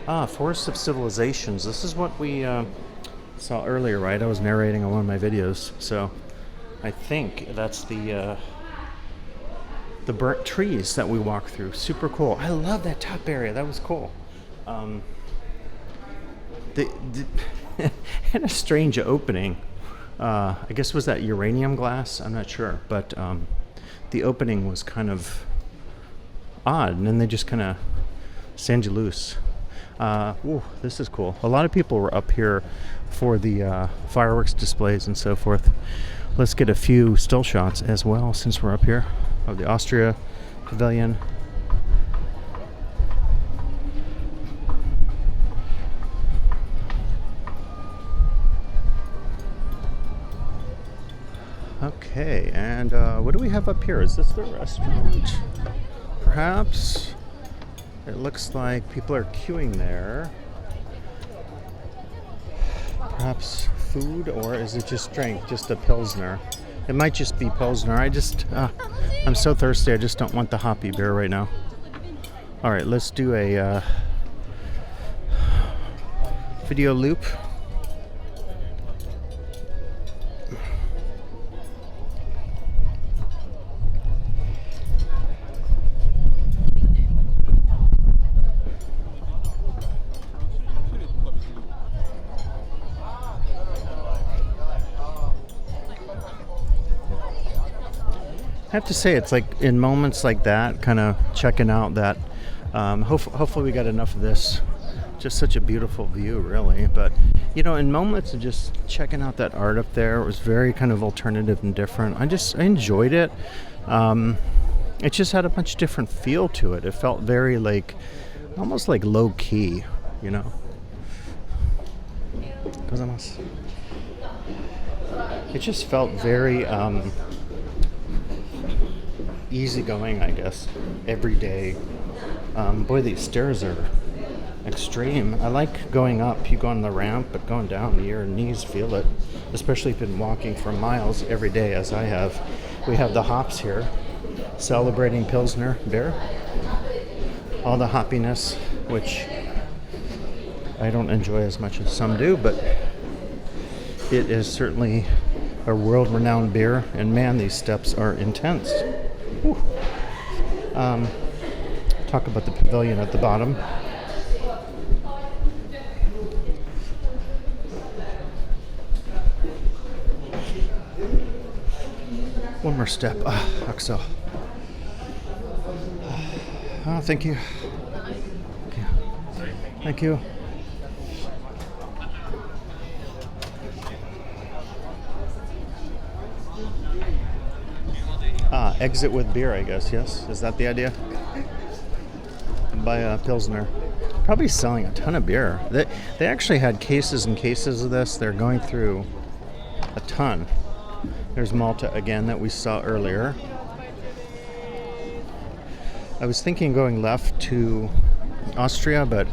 Ah, Forest of Civilizations. This is what we saw earlier, right? I was narrating on one of my videos, so I think that's the burnt trees that we walked through. Super cool. I love that top area. That was cool. Had a strange opening. I guess was that uranium glass? I'm not sure, but the opening was kind of odd, and then they just kind of send you loose. Ooh, this is cool. A lot of people were up here for the fireworks displays and so forth. Let's get a few still shots as well since we're up here of the Austria Pavilion. Okay, and what do we have up here? Is this the restaurant? Perhaps. It looks like people are queuing there. Perhaps food, or is it just drink? Just a Pilsner? It might just be Pilsner. I'm so thirsty, I just don't want the hoppy beer right now. Alright, let's do a video loop. I have to say, it's like in moments like that, kind of checking out that. Hopefully, we got enough of this. Just such a beautiful view, really. But you know, in moments of just checking out that art up there, it was very kind of alternative and different. I enjoyed it. It just had a much different feel to it. It felt very like, almost like low key, you know. It just felt very easygoing, I guess. Everyday. Boy, these stairs are extreme. I like going up. You go on the ramp, but going down, your knees feel it. Especially if you've been walking for miles every day, as I have. We have the hops here, celebrating Pilsner beer. All the hoppiness, which I don't enjoy as much as some do, but it is certainly a world-renowned beer. And man, these steps are intense. Whew. Talk about the pavilion at the bottom. One more step. Axel. Oh, thank you. Okay. Thank you. Exit with beer, I guess. Yes, is that the idea? By Pilsner. Probably selling a ton of beer. They actually had cases and cases of this. They're going through a ton. There's Malta again that we saw earlier. I was thinking going left to Austria, but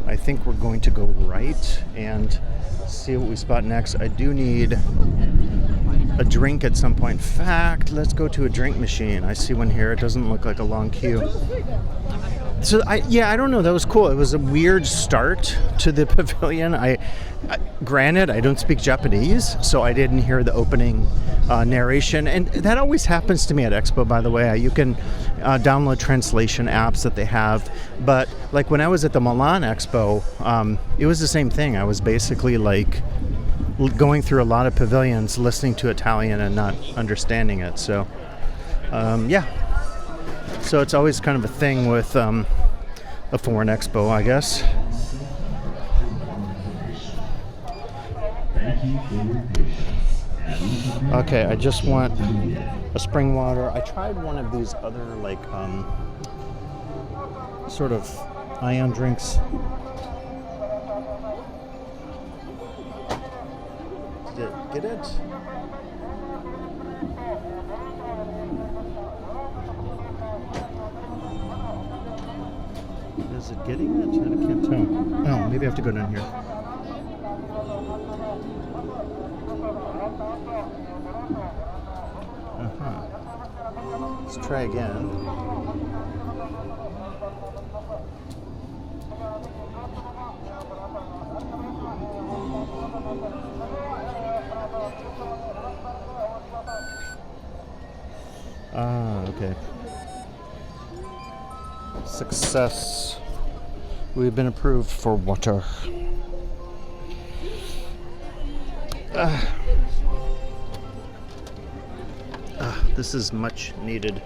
I think we're going to go right and see what we spot next. I do need a drink at some point. In fact, let's go to a drink machine. I see one here. It doesn't look like a long queue. So I don't know. That was cool. It was a weird start to the pavilion. Granted, I don't speak Japanese, so I didn't hear the opening narration. And that always happens to me at Expo, by the way. You can download translation apps that they have. But like when I was at the Milan Expo, it was the same thing. I was basically like going through a lot of pavilions, listening to Italian and not understanding it. So, So it's always kind of a thing with a foreign expo, I guess. Okay, I just want a spring water. I tried one of these other like sort of ion drinks. Did it get it? Is it getting it? I can't tell. Oh, maybe I have to go down here. Let's try again. Okay. Success. We've been approved for water. This is much needed.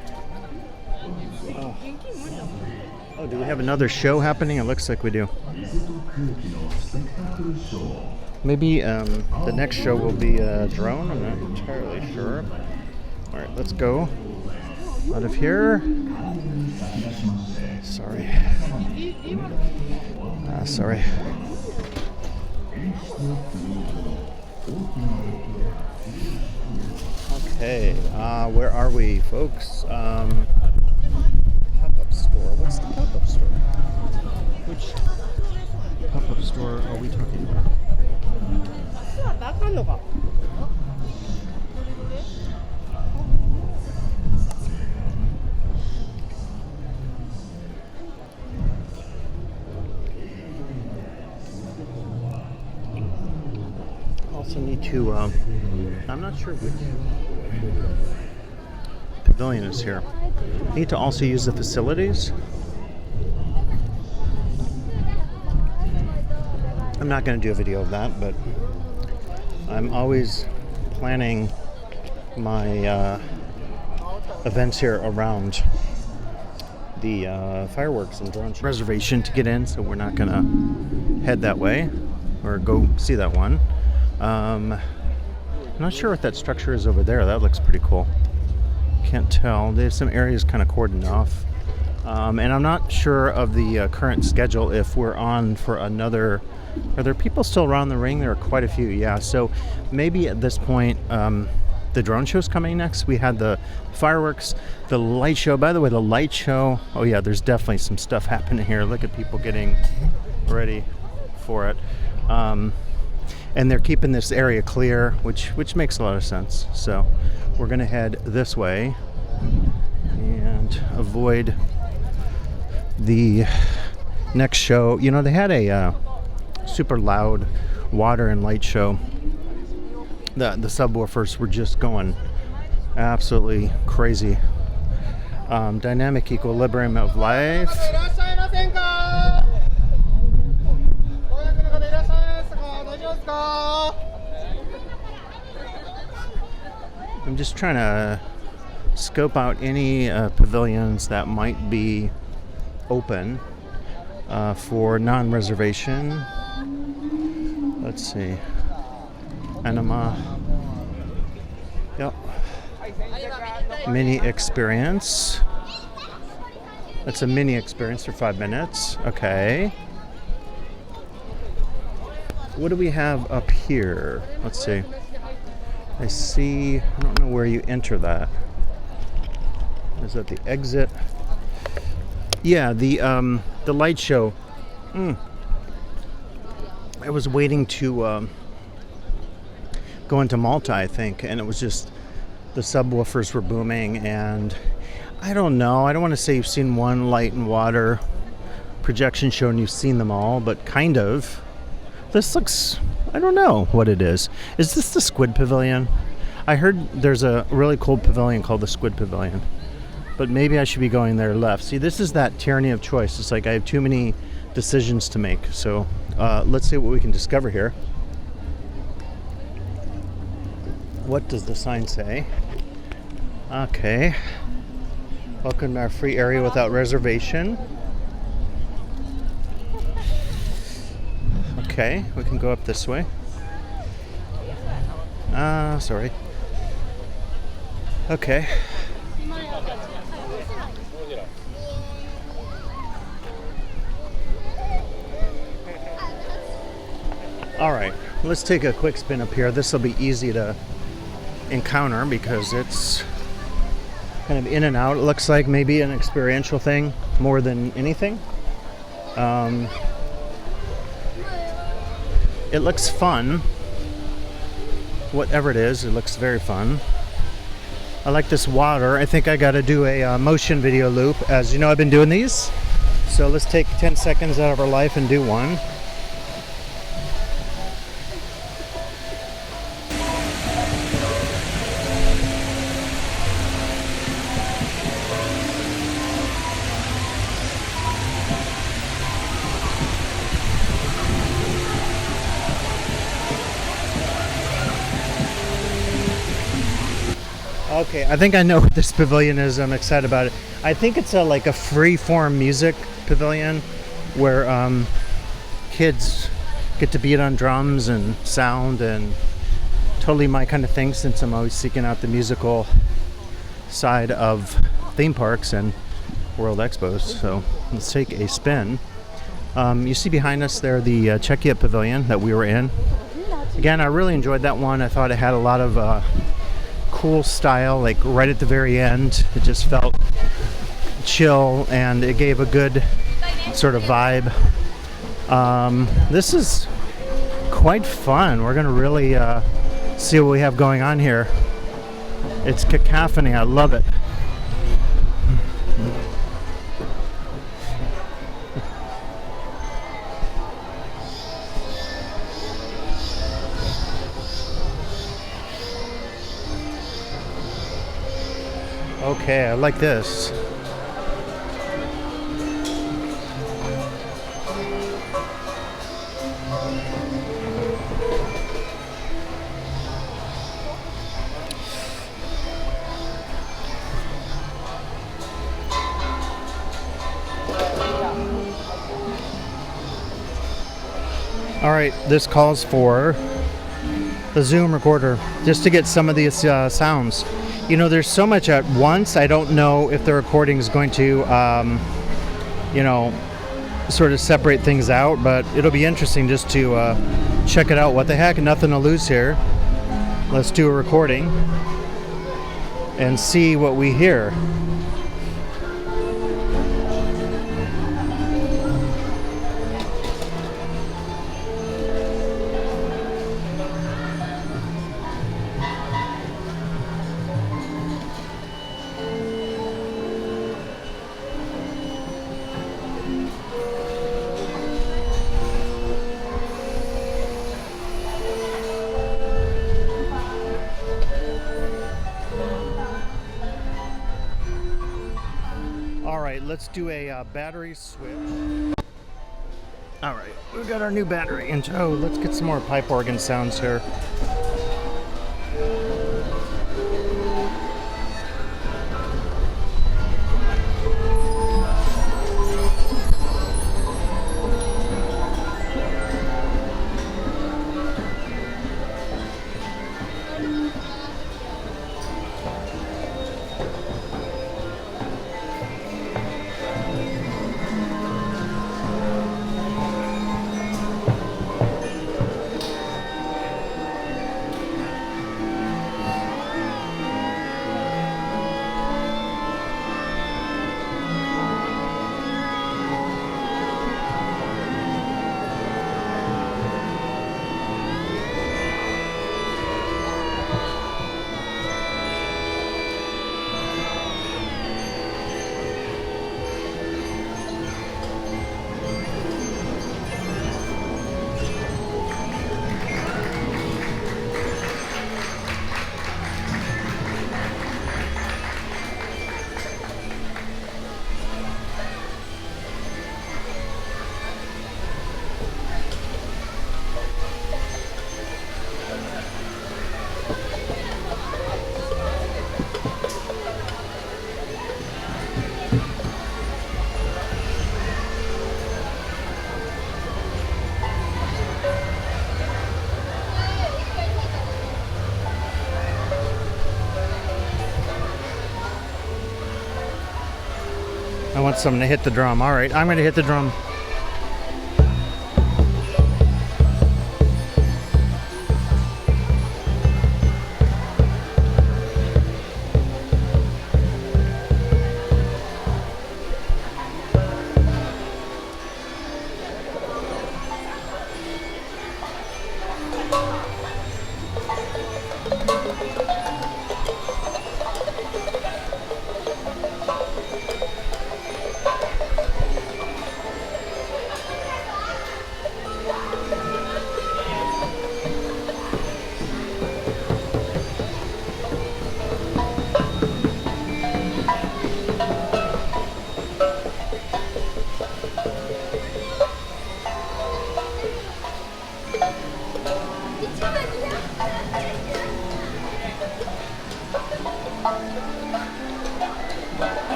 Oh, do we have another show happening? It looks like we do. Maybe the next show will be a drone. I'm not entirely sure. All right, let's go out of here. Sorry. Sorry. Okay, where are we, folks? Pop-up store. What's the pop-up store? Which pop-up store are we talking about? Also need to, I'm not sure which pavilion is here. Need to also use the facilities. I'm not going to do a video of that, but I'm always planning my events here around the fireworks and drone reservation to get in, so we're not gonna head that way or go see that one. I'm not sure what that structure is over there. That looks pretty cool. Can't tell. They have some areas kind of cordoned off. And I'm not sure of the current schedule if we're on for another. Are there people still around the ring? There are quite a few, yeah. So maybe at this point, the drone show's coming next. We had the fireworks, the light show. By the way, the light show, oh yeah, there's definitely some stuff happening here. Look at people getting ready for it. And they're keeping this area clear, which makes a lot of sense. So we're gonna head this way and avoid the next show. You know, they had a super loud water and light show. The subwoofers were just going absolutely crazy. Dynamic equilibrium of life. I'm just trying to scope out any pavilions that might be open for non-reservation. Let's see. Anima. Yep. Mini experience. That's a mini experience for 5 minutes. Okay. What do we have up here? Let's see. I don't know where you enter that. Is that the exit? Yeah, the light show. I was waiting to go into Malta, I think, and it was just the subwoofers were booming, and I don't know. I don't want to say you've seen one light and water projection show and you've seen them all, but kind of. This looks, I don't know what it is. Is this the Squid Pavilion? I heard there's a really cool pavilion called the Squid Pavilion, but maybe I should be going there left. See, this is that tyranny of choice. It's like I have too many decisions to make. So let's see what we can discover here. What does the sign say? Okay. Welcome to our free area without reservation. Okay, we can go up this way. Sorry. Okay. All right, let's take a quick spin up here. This will be easy to encounter because it's kind of in and out. It looks like maybe an experiential thing more than anything. It looks fun. Whatever it is, it looks very fun. I like this water. I think I got to do a motion video loop. As you know, I've been doing these. So let's take 10 seconds out of our life and do one. Okay, I think I know what this pavilion is. I'm excited about it. I think it's like a free-form music pavilion where kids get to beat on drums and sound, and totally my kind of thing since I'm always seeking out the musical side of theme parks and World Expos. So let's take a spin. You see behind us there the Czechia Pavilion that we were in. Again, I really enjoyed that one. I thought it had a lot of cool style, like right at the very end. It just felt chill and it gave a good sort of vibe. This is quite fun. We're gonna really see what we have going on here. It's cacophony. I love it. Okay, I like this. All right, this calls for the Zoom recorder just to get some of these sounds. You know, there's so much at once. I don't know if the recording is going to, you know, sort of separate things out, but it'll be interesting just to check it out. What the heck? Nothing to lose here. Let's do a recording and see what we hear. Alright, let's do a battery switch. Alright, we've got our new battery in tow. Let's get some more pipe organ sounds here. I want something to hit the drum. All right, I'm going to hit the drum.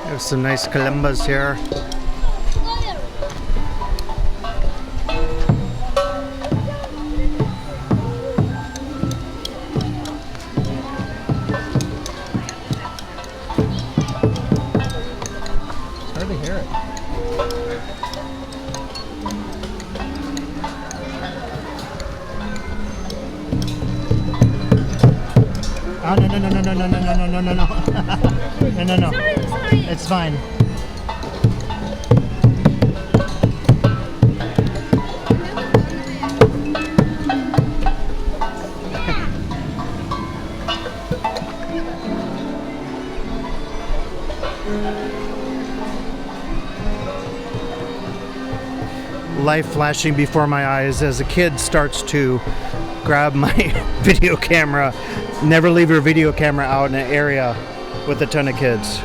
There's some nice kalimbas here. It's hard to hear it. Oh, no, no, no, no, no, no, no, no, no, no, no. No, no, no. Sorry. It's fine. Life flashing before my eyes as a kid starts to grab my video camera. Never leave your video camera out in an area with a ton of kids.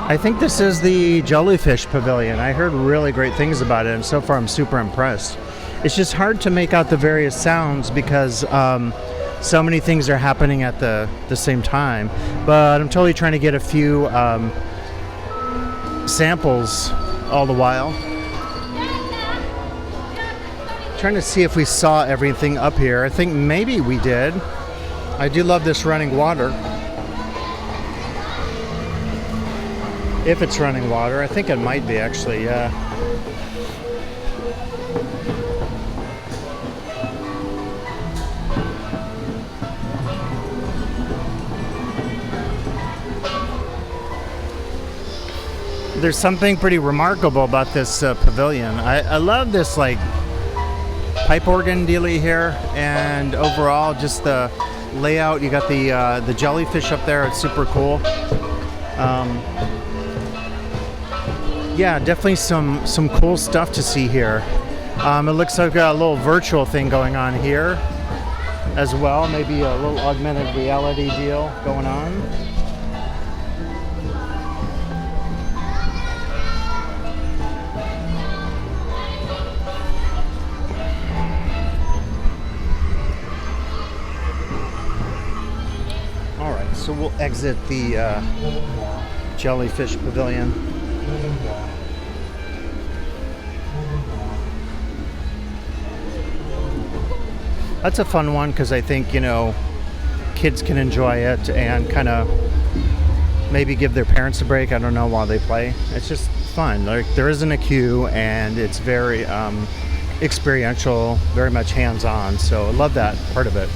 I think this is the Jellyfish Pavilion. I heard really great things about it, and so far I'm super impressed. It's just hard to make out the various sounds because so many things are happening at the same time. But I'm totally trying to get a few samples all the while. Trying to see if we saw everything up here. I think maybe we did. I do love this running water. If it's running water, I think it might be actually, yeah. There's something pretty remarkable about this pavilion. I love this like pipe organ dealie here, and overall just the layout. You got the jellyfish up there. It's super cool. Yeah, definitely some cool stuff to see here. It looks like we've got a little virtual thing going on here as well. Maybe a little augmented reality deal going on. All right, so we'll exit the Jellyfish Pavilion. That's a fun one because I think, you know, kids can enjoy it and kind of maybe give their parents a break. I don't know, while they play. It's just fun. Like, there isn't a queue, and it's very experiential, very much hands-on. So I love that part of it.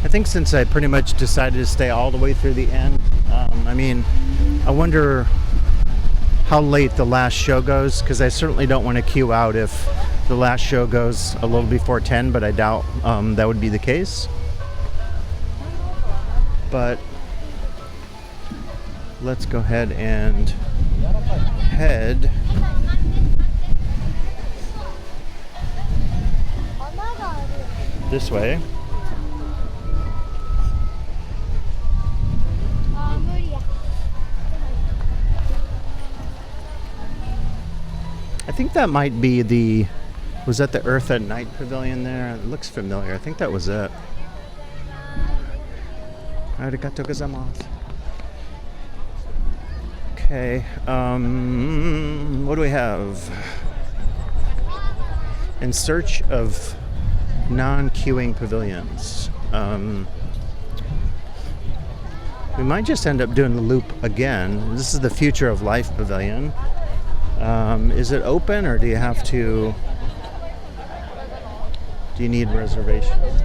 I think since I pretty much decided to stay all the way through the end, I mean, I wonder how late the last show goes, because I certainly don't want to queue out if the last show goes a little before 10, but I doubt that would be the case. But let's go ahead and head this way. I think that might be the, was that the Earth at Night Pavilion there? It looks familiar. I think that was it. Arigatou gozaimasu. Okay, what do we have? In search of non-queuing pavilions. We might just end up doing the loop again. This is the Future of Life Pavilion. Is it open, or do you have to, do you need reservations?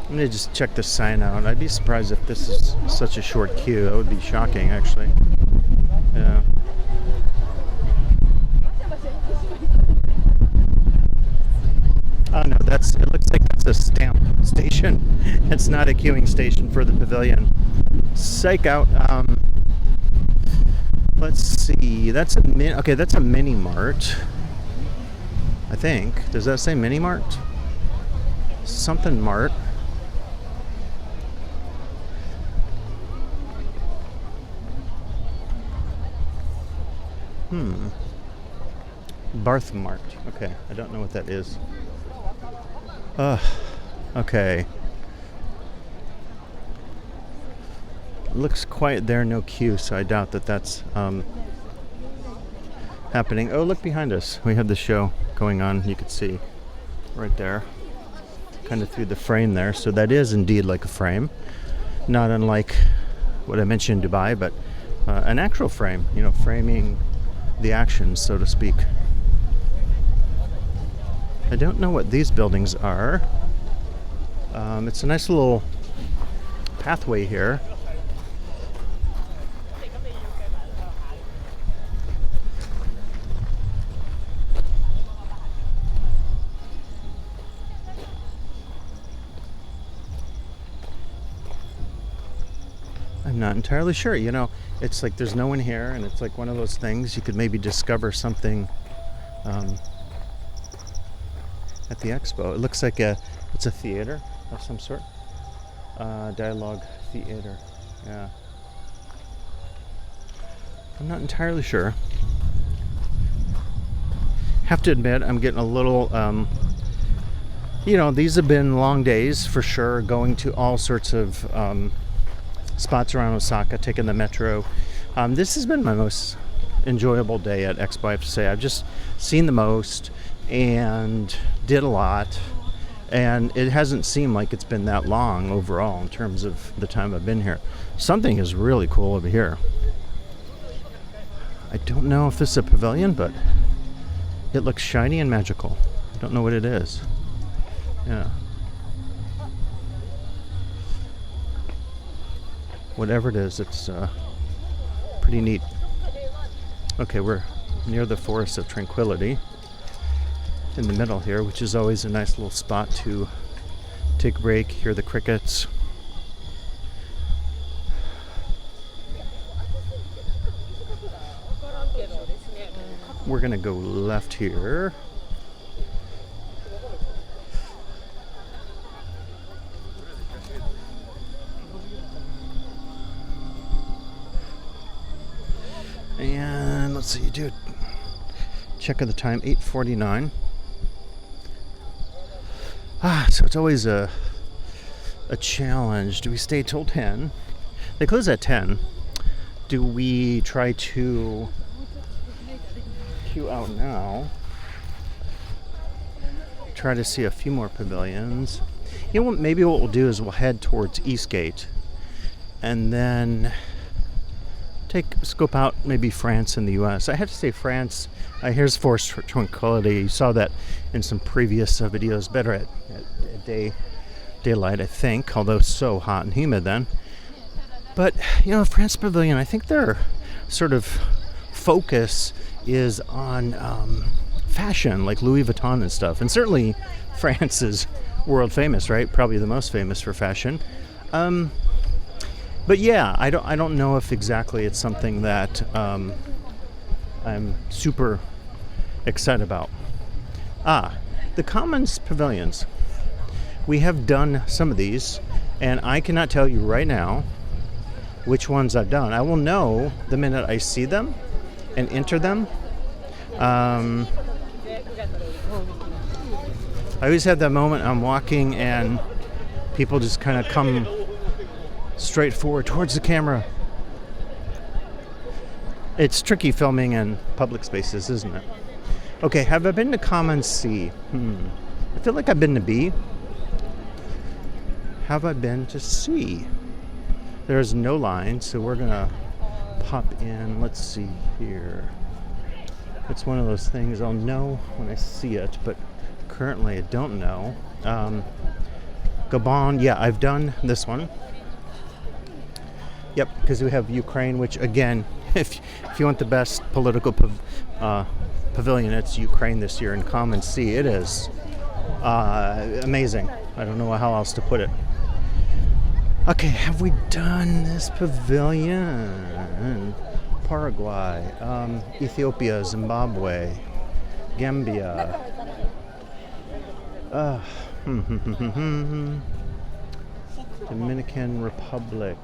I'm gonna just check the sign out. I'd be surprised if this is such a short queue. That would be shocking, actually. Yeah. Oh no, that's, it looks like that's a stamp station. It's not a queuing station for the pavilion. Psych out. Let's see. That's a okay. That's a mini mart. I think. Does that say mini mart? Something mart. Barth Mart. Okay, I don't know what that is. Okay. Looks quiet there, no queue, so I doubt that that's happening. Oh, look behind us. We have the show going on. You could see right there, kind of through the frame there. So that is indeed like a frame, not unlike what I mentioned in Dubai, but an actual frame, you know, framing the action, so to speak. I don't know what these buildings are. It's a nice little pathway here. I'm not entirely sure. You know, it's like there's no one here, and it's like one of those things you could maybe discover something at the expo. It looks like it's a theater of some sort. Dialogue theater. Yeah. I'm not entirely sure. Have to admit, I'm getting a little, you know, these have been long days for sure, going to all sorts of spots around Osaka, taking the metro. This has been my most enjoyable day at Expo, I have to say. I've just seen the most and did a lot, and it hasn't seemed like it's been that long overall in terms of the time I've been here. Something is really cool over here. I don't know if this is a pavilion, but it looks shiny and magical. I don't know what it is. Yeah. Whatever it is, it's pretty neat. Okay, we're near the Forest of Tranquility in the middle here, which is always a nice little spot to take a break, hear the crickets. We're gonna go left here. And let's see, dude. Check of the time, 8:49. So it's always a challenge. Do we stay till 10? They close at 10. Do we try to queue out now? Try to see a few more pavilions. You know what? Maybe what we'll do is we'll head towards Eastgate, and then scope out maybe France and the U.S. I have to say France. Here's Forest Tranquility. You saw that in some previous videos. Better at daylight, I think. Although it's so hot and humid then. But you know, France Pavilion. I think their sort of focus is on fashion, like Louis Vuitton and stuff. And certainly France is world famous, right? Probably the most famous for fashion. But yeah, I don't know if exactly it's something that I'm super excited about. The Commons Pavilions. We have done some of these, and I cannot tell you right now which ones I've done. I will know the minute I see them and enter them. I always have that moment I'm walking and people just kind of come straight forward towards the camera. It's tricky filming in public spaces, isn't it? Okay, have I been to Commons C? I feel like I've been to B. Have I been to C? There's no line, so we're gonna pop in. Let's see here. It's one of those things I'll know when I see it, but currently I don't know. Gabon, yeah, I've done this one. Yep, because we have Ukraine, which again, if you want the best political pavilion, it's Ukraine this year in Common C. It is amazing. I don't know how else to put it. Okay, have we done this pavilion? Paraguay, Ethiopia, Zimbabwe, Gambia. Dominican Republic.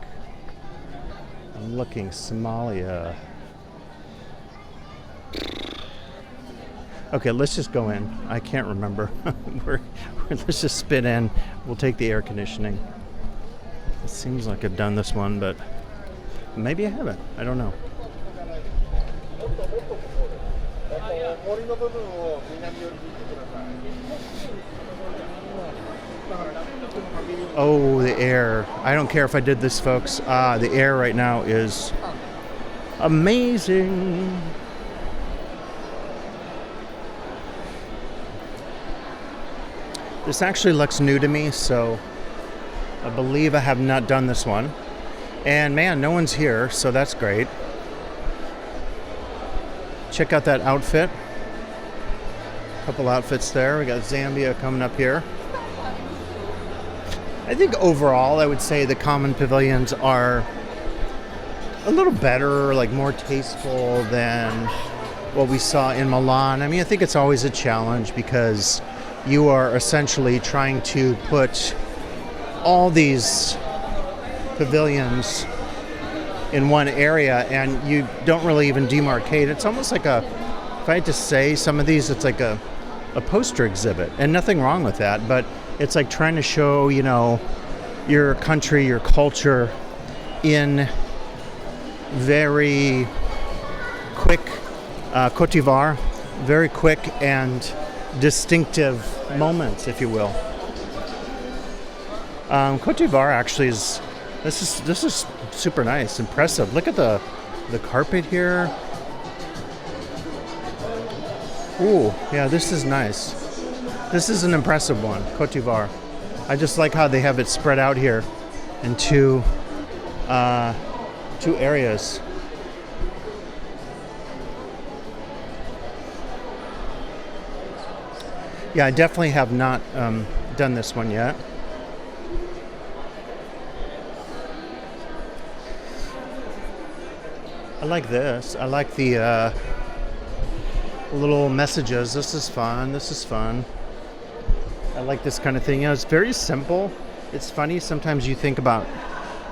I'm looking, Somalia. Okay, let's just go in. I can't remember. Let's just spit in. We'll take the air conditioning. It seems like I've done this one, but maybe I haven't. I don't know. Oh, the air. I don't care if I did this, folks. The air right now is amazing. This actually looks new to me, so I believe I have not done this one. And man, no one's here, so that's great. Check out that outfit. A couple outfits there. We got Zambia coming up here. I think overall, I would say the common pavilions are a little better, like more tasteful than what we saw in Milan. I mean, I think it's always a challenge because you are essentially trying to put all these pavilions in one area and you don't really even demarcate. It's almost like if I had to say, some of these, it's like a poster exhibit, and nothing wrong with that, but it's like trying to show, you know, your country, your culture in very quick, Cote d'Ivoire, very quick and distinctive moments, if you will. Cote d'Ivoire actually is, this is super nice, impressive. Look at the carpet here. Ooh, yeah, this is nice. This is an impressive one, Cote d'Ivoire. I just like how they have it spread out here in two areas. Yeah, I definitely have not done this one yet. I like this. I like the little messages. This is fun. This is fun. I like this kind of thing. You know, it's very simple. It's funny. Sometimes you think about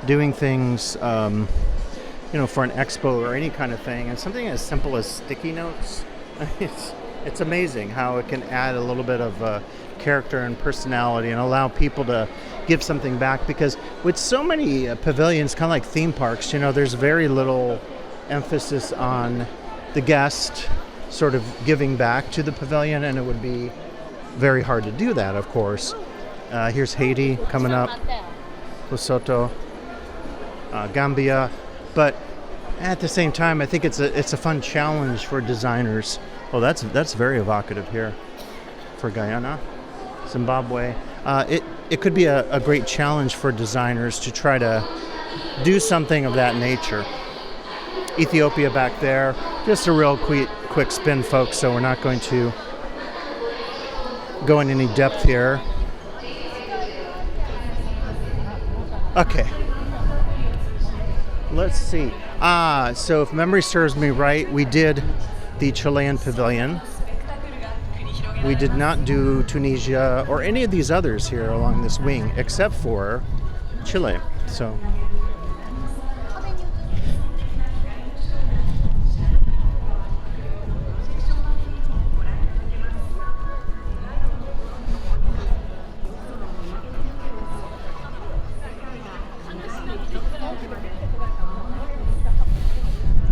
doing things, you know, for an expo or any kind of thing, and something as simple as sticky notes. It's amazing how it can add a little bit of character and personality and allow people to give something back. Because with so many pavilions, kind of like theme parks, you know, there's very little emphasis on the guest sort of giving back to the pavilion, and it would be very hard to do that, of course. Here's Haiti coming up, Lesotho, Gambia, but at the same time, I think it's a fun challenge for designers. Oh, that's very evocative here for Guyana, Zimbabwe. It could be a great challenge for designers to try to do something of that nature. Ethiopia back there, just a real quick spin, folks, so we're not going to go in any depth here. Okay, let's see. So if memory serves me right, we did the Chilean pavilion. We did not do Tunisia or any of these others here along this wing, except for Chile. So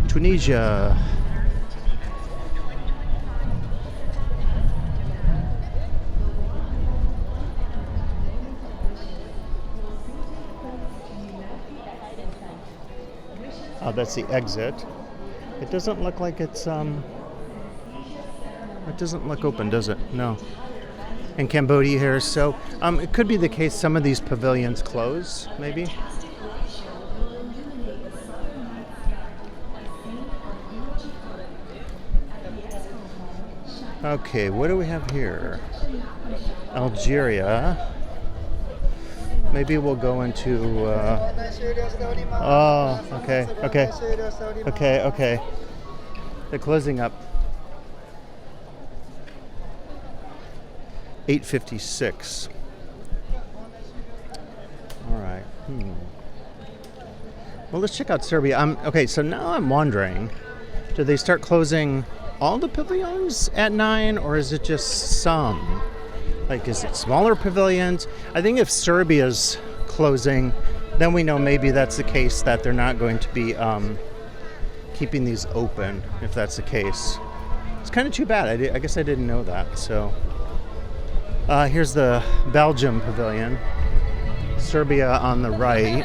Tunisia. Oh, that's the exit. It doesn't look like it's it doesn't look open, does it? No. In Cambodia here, so it could be the case some of these pavilions close, maybe. Okay, what do we have here? Algeria. Maybe we'll go into... oh, okay. They're closing up. 8:56. All right. Well, let's check out Serbia. Okay, so now I'm wondering, do they start closing all the pavilions at 9, or is it just some? Like, is it smaller pavilions? I think if Serbia's closing, then we know maybe that's the case, that they're not going to be keeping these open, if that's the case. It's kind of too bad. I guess I didn't know that. So here's the Belgium pavilion. Serbia on the right.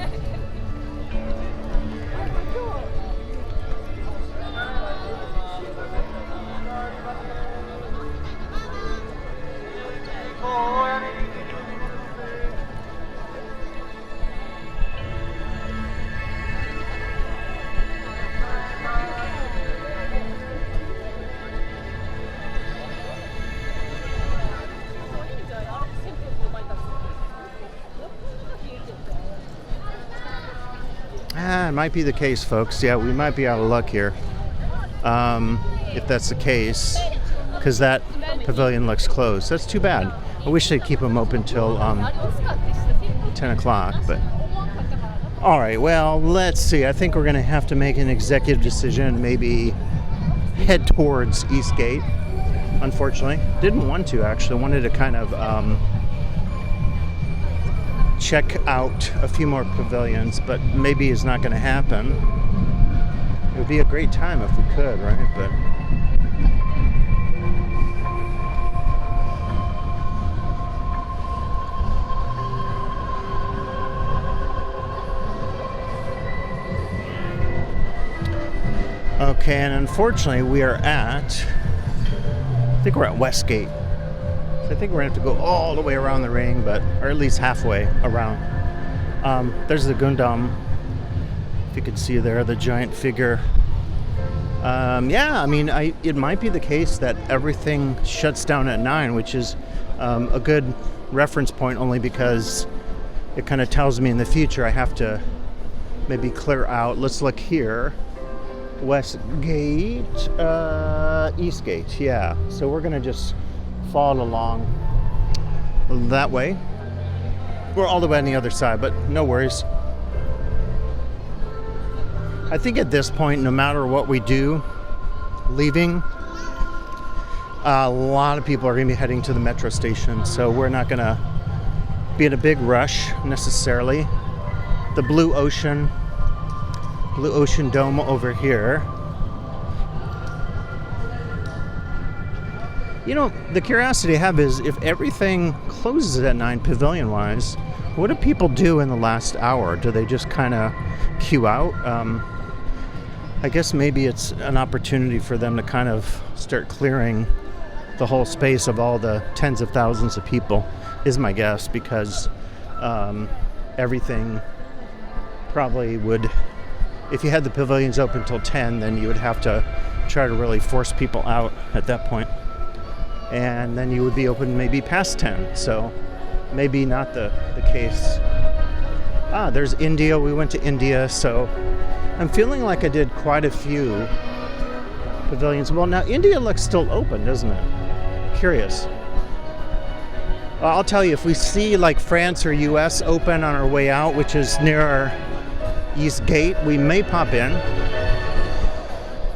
might be the case, folks. Yeah, we might be out of luck here. If that's the case, because that pavilion looks closed. That's too bad. I wish they'd keep them open till 10 o'clock, but... All right, well, let's see. I think we're going to have to make an executive decision, maybe head towards Eastgate, unfortunately. Didn't want to, actually. Wanted to kind of check out a few more pavilions, but maybe it's not going to happen. It would be a great time if we could, right? But okay, and unfortunately we are at, I think we're at Westgate. So I think we're going to have to go all the way around the ring, or at least halfway around. There's the Gundam. If you could see there, the giant figure. Yeah, I mean, it might be the case that everything shuts down at 9, which is a good reference point only because it kind of tells me in the future I have to maybe clear out. Let's look here. Westgate, Eastgate, yeah. So we're going to just follow along that way. We're all the way on the other side, but no worries. I think at this point, no matter what we do, leaving, a lot of people are going to be heading to the metro station, so we're not going to be in a big rush necessarily. The Blue Ocean Dome over here. You know, the curiosity I have is if everything closes at 9 pavilion wise, what do people do in the last hour? Do they just kind of queue out? I guess maybe it's an opportunity for them to kind of start clearing the whole space of all the tens of thousands of people, is my guess, because everything probably would, if you had the pavilions open till 10, then you would have to try to really force people out at that point. And then you would be open maybe past 10, so maybe not the case. There's India. We went to India, so I'm feeling like I did quite a few pavilions. Well, now India looks still open, doesn't it? Curious. I'll tell you, if we see like France or US open on our way out, which is near our East Gate, we may pop in.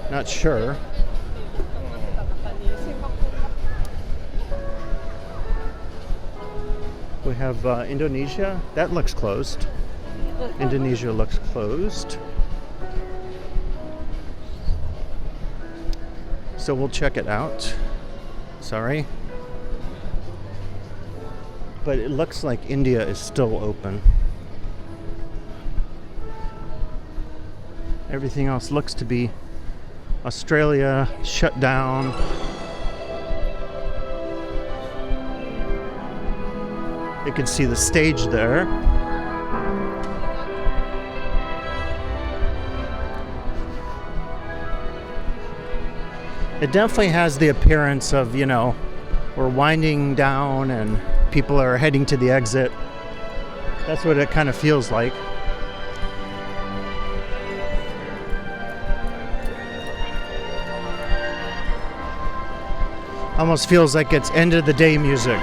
Not sure. We have Indonesia. That looks closed. Indonesia looks closed. So we'll check it out. Sorry. But it looks like India is still open. Everything else looks to be Australia shut down. You can see the stage there. It definitely has the appearance of, you know, we're winding down and people are heading to the exit. That's what it kind of feels like. Almost feels like it's end of the day music.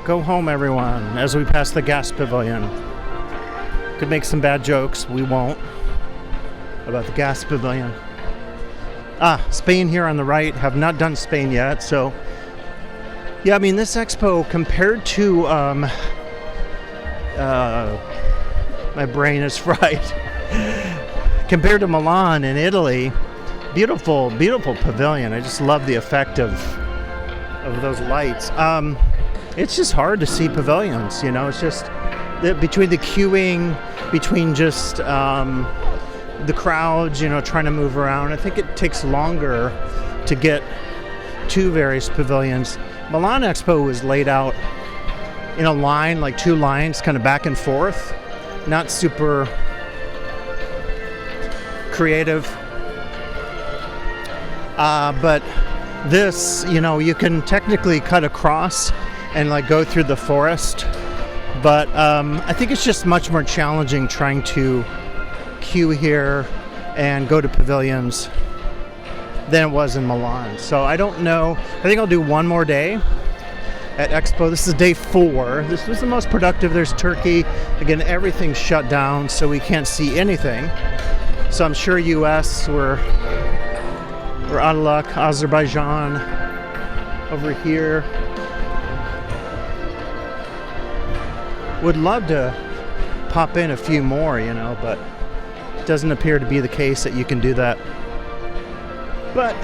Go home, everyone, as we pass the gas pavilion. Could make some bad jokes. We won't. About the gas pavilion. Spain here on the right. Have not done Spain yet, so yeah, I mean, this expo compared to my brain is fried. Compared to Milan in Italy, beautiful pavilion. I just love the effect of those lights. It's just hard to see pavilions, you know. It's just between the queuing, between just the crowds, you know, trying to move around. I think it takes longer to get to various pavilions. Milan Expo was laid out in a line, like 2 lines, kind of back and forth. Not super creative. But this, you know, you can technically cut across and like go through the forest. But I think it's just much more challenging trying to queue here and go to pavilions than it was in Milan. So I don't know. I think I'll do one more day at Expo. This is day 4. This was the most productive. There's Turkey. Again, everything's shut down, so we can't see anything. So I'm sure US, we're out of luck. Azerbaijan over here. Would love to pop in a few more, you know, but it doesn't appear to be the case that you can do that. But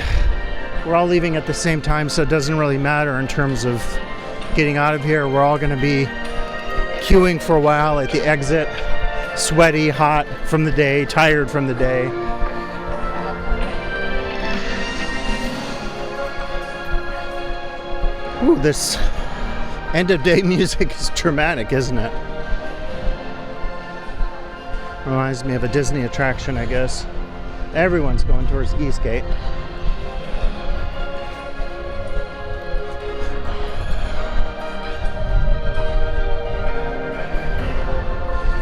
we're all leaving at the same time, so it doesn't really matter in terms of getting out of here. We're all going to be queuing for a while at the exit, sweaty, hot from the day, tired from the day. Ooh, this end of day music is dramatic, isn't it? Reminds me of a Disney attraction, I guess. Everyone's going towards Eastgate.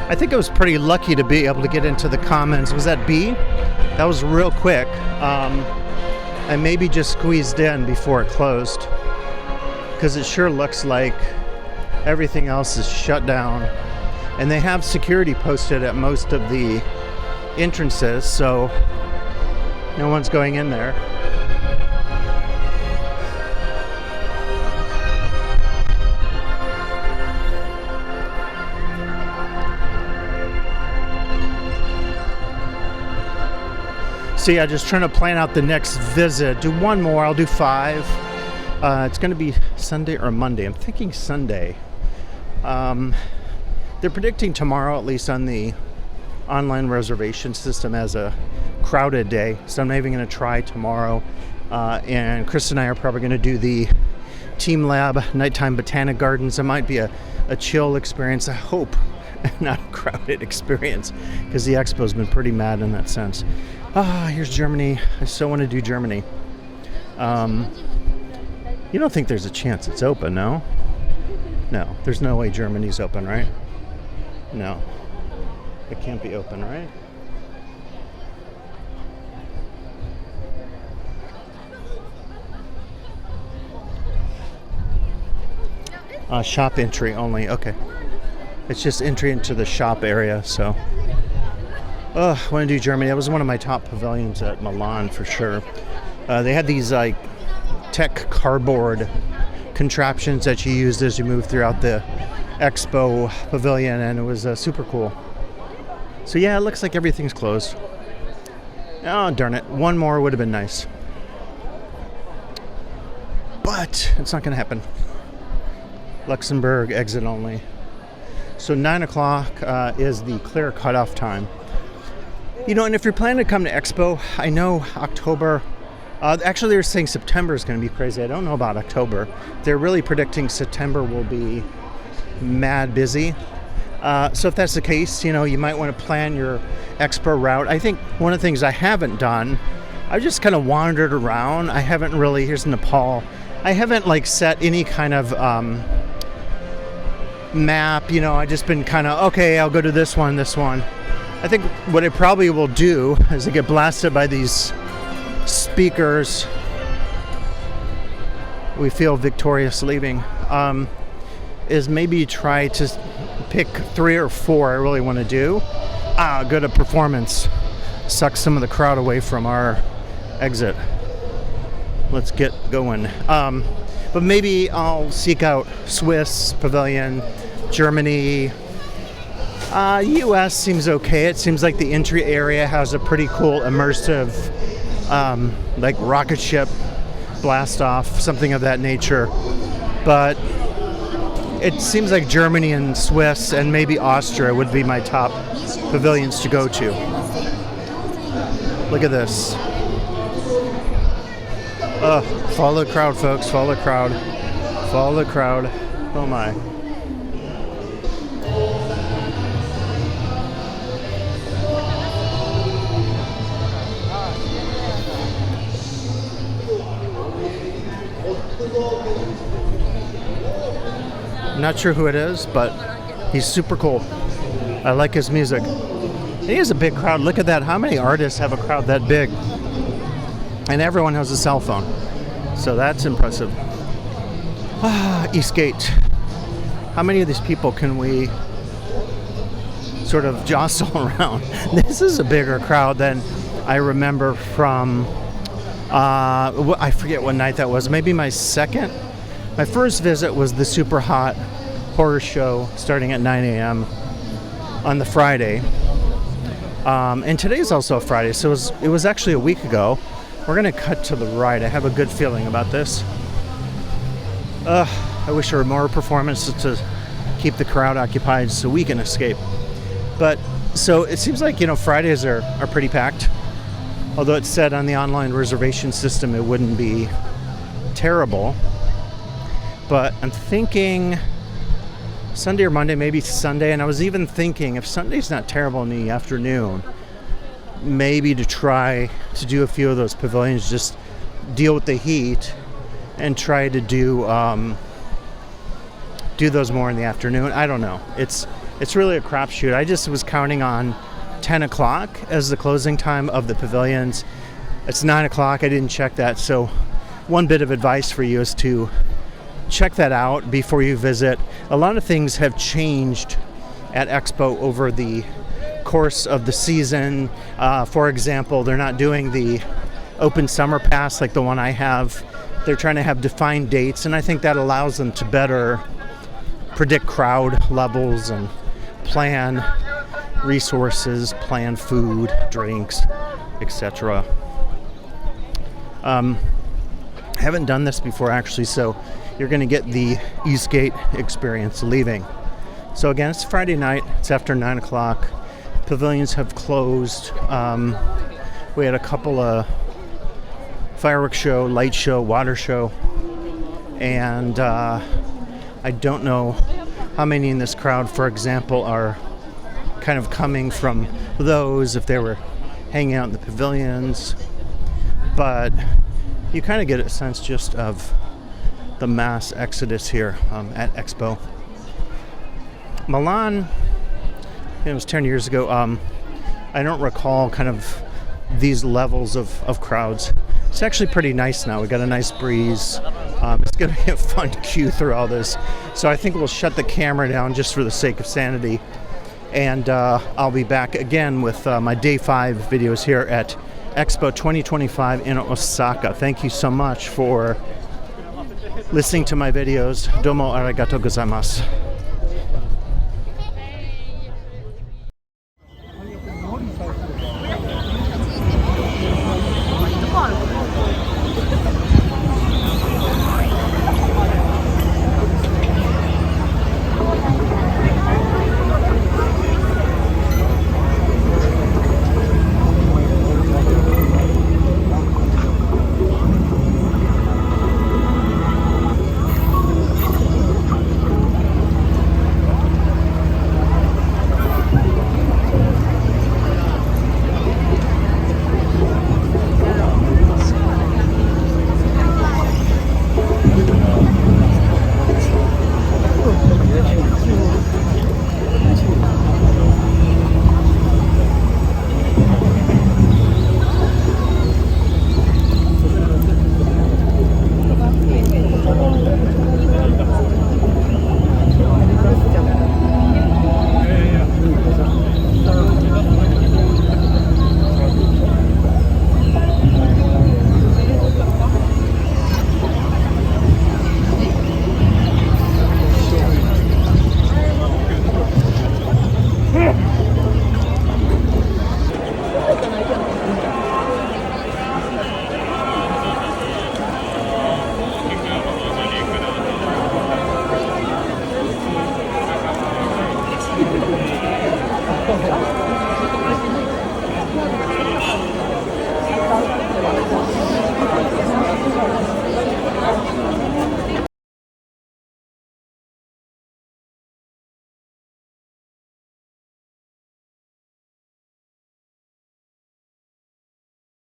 I think I was pretty lucky to be able to get into the Commons. Was that B? That was real quick. I maybe just squeezed in before it closed, because it sure looks like everything else is shut down. And they have security posted at most of the entrances, so no one's going in there. So yeah, just trying to plan out the next visit. Do one more, I'll do 5. It's going to be Sunday or Monday. I'm thinking Sunday. They're predicting tomorrow, at least on the online reservation system, as a crowded day. So I'm not even going to try tomorrow. And Chris and I are probably going to do the Team Lab Nighttime Botanic Gardens. It might be a chill experience, I hope, not a crowded experience, because the Expo's been pretty mad in that sense. Here's Germany. I so want to do Germany. You don't think there's a chance it's open, no? No, there's no way Germany's open, right? No. It can't be open, right? Shop entry only, okay. It's just entry into the shop area, so. I want to do Germany. That was one of my top pavilions at Milan for sure. They had these like tech cardboard contraptions that you used as you move throughout the Expo pavilion, and it was super cool. So yeah, it looks like everything's closed. Oh, darn it. One more would have been nice. But it's not going to happen. Luxembourg, exit only. So 9 o'clock is the clear cutoff time. You know, and if you're planning to come to Expo, I know October, actually they're saying September is going to be crazy. I don't know about October. They're really predicting September will be mad busy. So if that's the case, you know, you might want to plan your Expo route. I think one of the things I haven't done, I've just kind of wandered around. I haven't really, here's Nepal. I haven't like set any kind of map, you know, I've just been kind of, okay, I'll go to this one. I think what I probably will do is I get blasted by these speakers. We feel victorious leaving. Is maybe try to pick 3 or 4 I really want to do. Go to performance. Suck some of the crowd away from our exit. Let's get going. But maybe I'll seek out Swiss Pavilion, Germany. US seems okay. It seems like the entry area has a pretty cool immersive like rocket ship blast off, something of that nature. But it seems like Germany and Swiss and maybe Austria would be my top pavilions to go to. Look at this. Follow the crowd, folks. Follow the crowd. Follow the crowd. Oh my. I'm not sure who it is, but he's super cool. I like his music. It is a big crowd. Look at that. How many artists have a crowd that big? And everyone has a cell phone. So that's impressive. Eastgate. How many of these people can we sort of jostle around? This is a bigger crowd than I remember from, I forget what night that was. Maybe my first visit was the super hot horror show starting at 9 a.m. on the Friday. And today's also a Friday, so it was actually a week ago. We're going to cut to the right. I have a good feeling about this. I wish there were more performances to keep the crowd occupied so we can escape. But, so it seems like, Fridays are pretty packed. Although it said on the online reservation system it wouldn't be terrible. But I'm thinking Sunday or Monday, maybe Sunday. And I was even thinking if Sunday's not terrible in the afternoon, maybe to try to do a few of those pavilions, just deal with the heat and try to do those more in the afternoon. I don't know. It's really a crapshoot. I just was counting on 10 o'clock as the closing time of the pavilions. It's 9 o'clock. I didn't check that. So one bit of advice for you is to check that out before you visit. A lot of things have changed at Expo over the course of the season. For example, they're not doing the open summer pass like the one I have. They're trying to have defined dates, and I think that allows them to better predict crowd levels and plan resources, plan food, drinks, etc. I haven't done this before actually, so you're going to get the Eastgate experience leaving. So again, it's Friday night. It's after 9 o'clock. Pavilions have closed. We had a couple of fireworks show, light show, water show, and I don't know how many in this crowd, for example, are kind of coming from those, if they were hanging out in the pavilions, but you kind of get a sense just of the mass exodus here at Expo. Milan, it was 10 years ago. I don't recall kind of these levels of crowds. It's actually pretty nice now. We got a nice breeze. It's going to be a fun queue through all this. So I think we'll shut the camera down just for the sake of sanity. And I'll be back again with my Day 5 videos here at Expo 2025 in Osaka. Thank you so much for listening to my videos. Domo arigatou gozaimasu.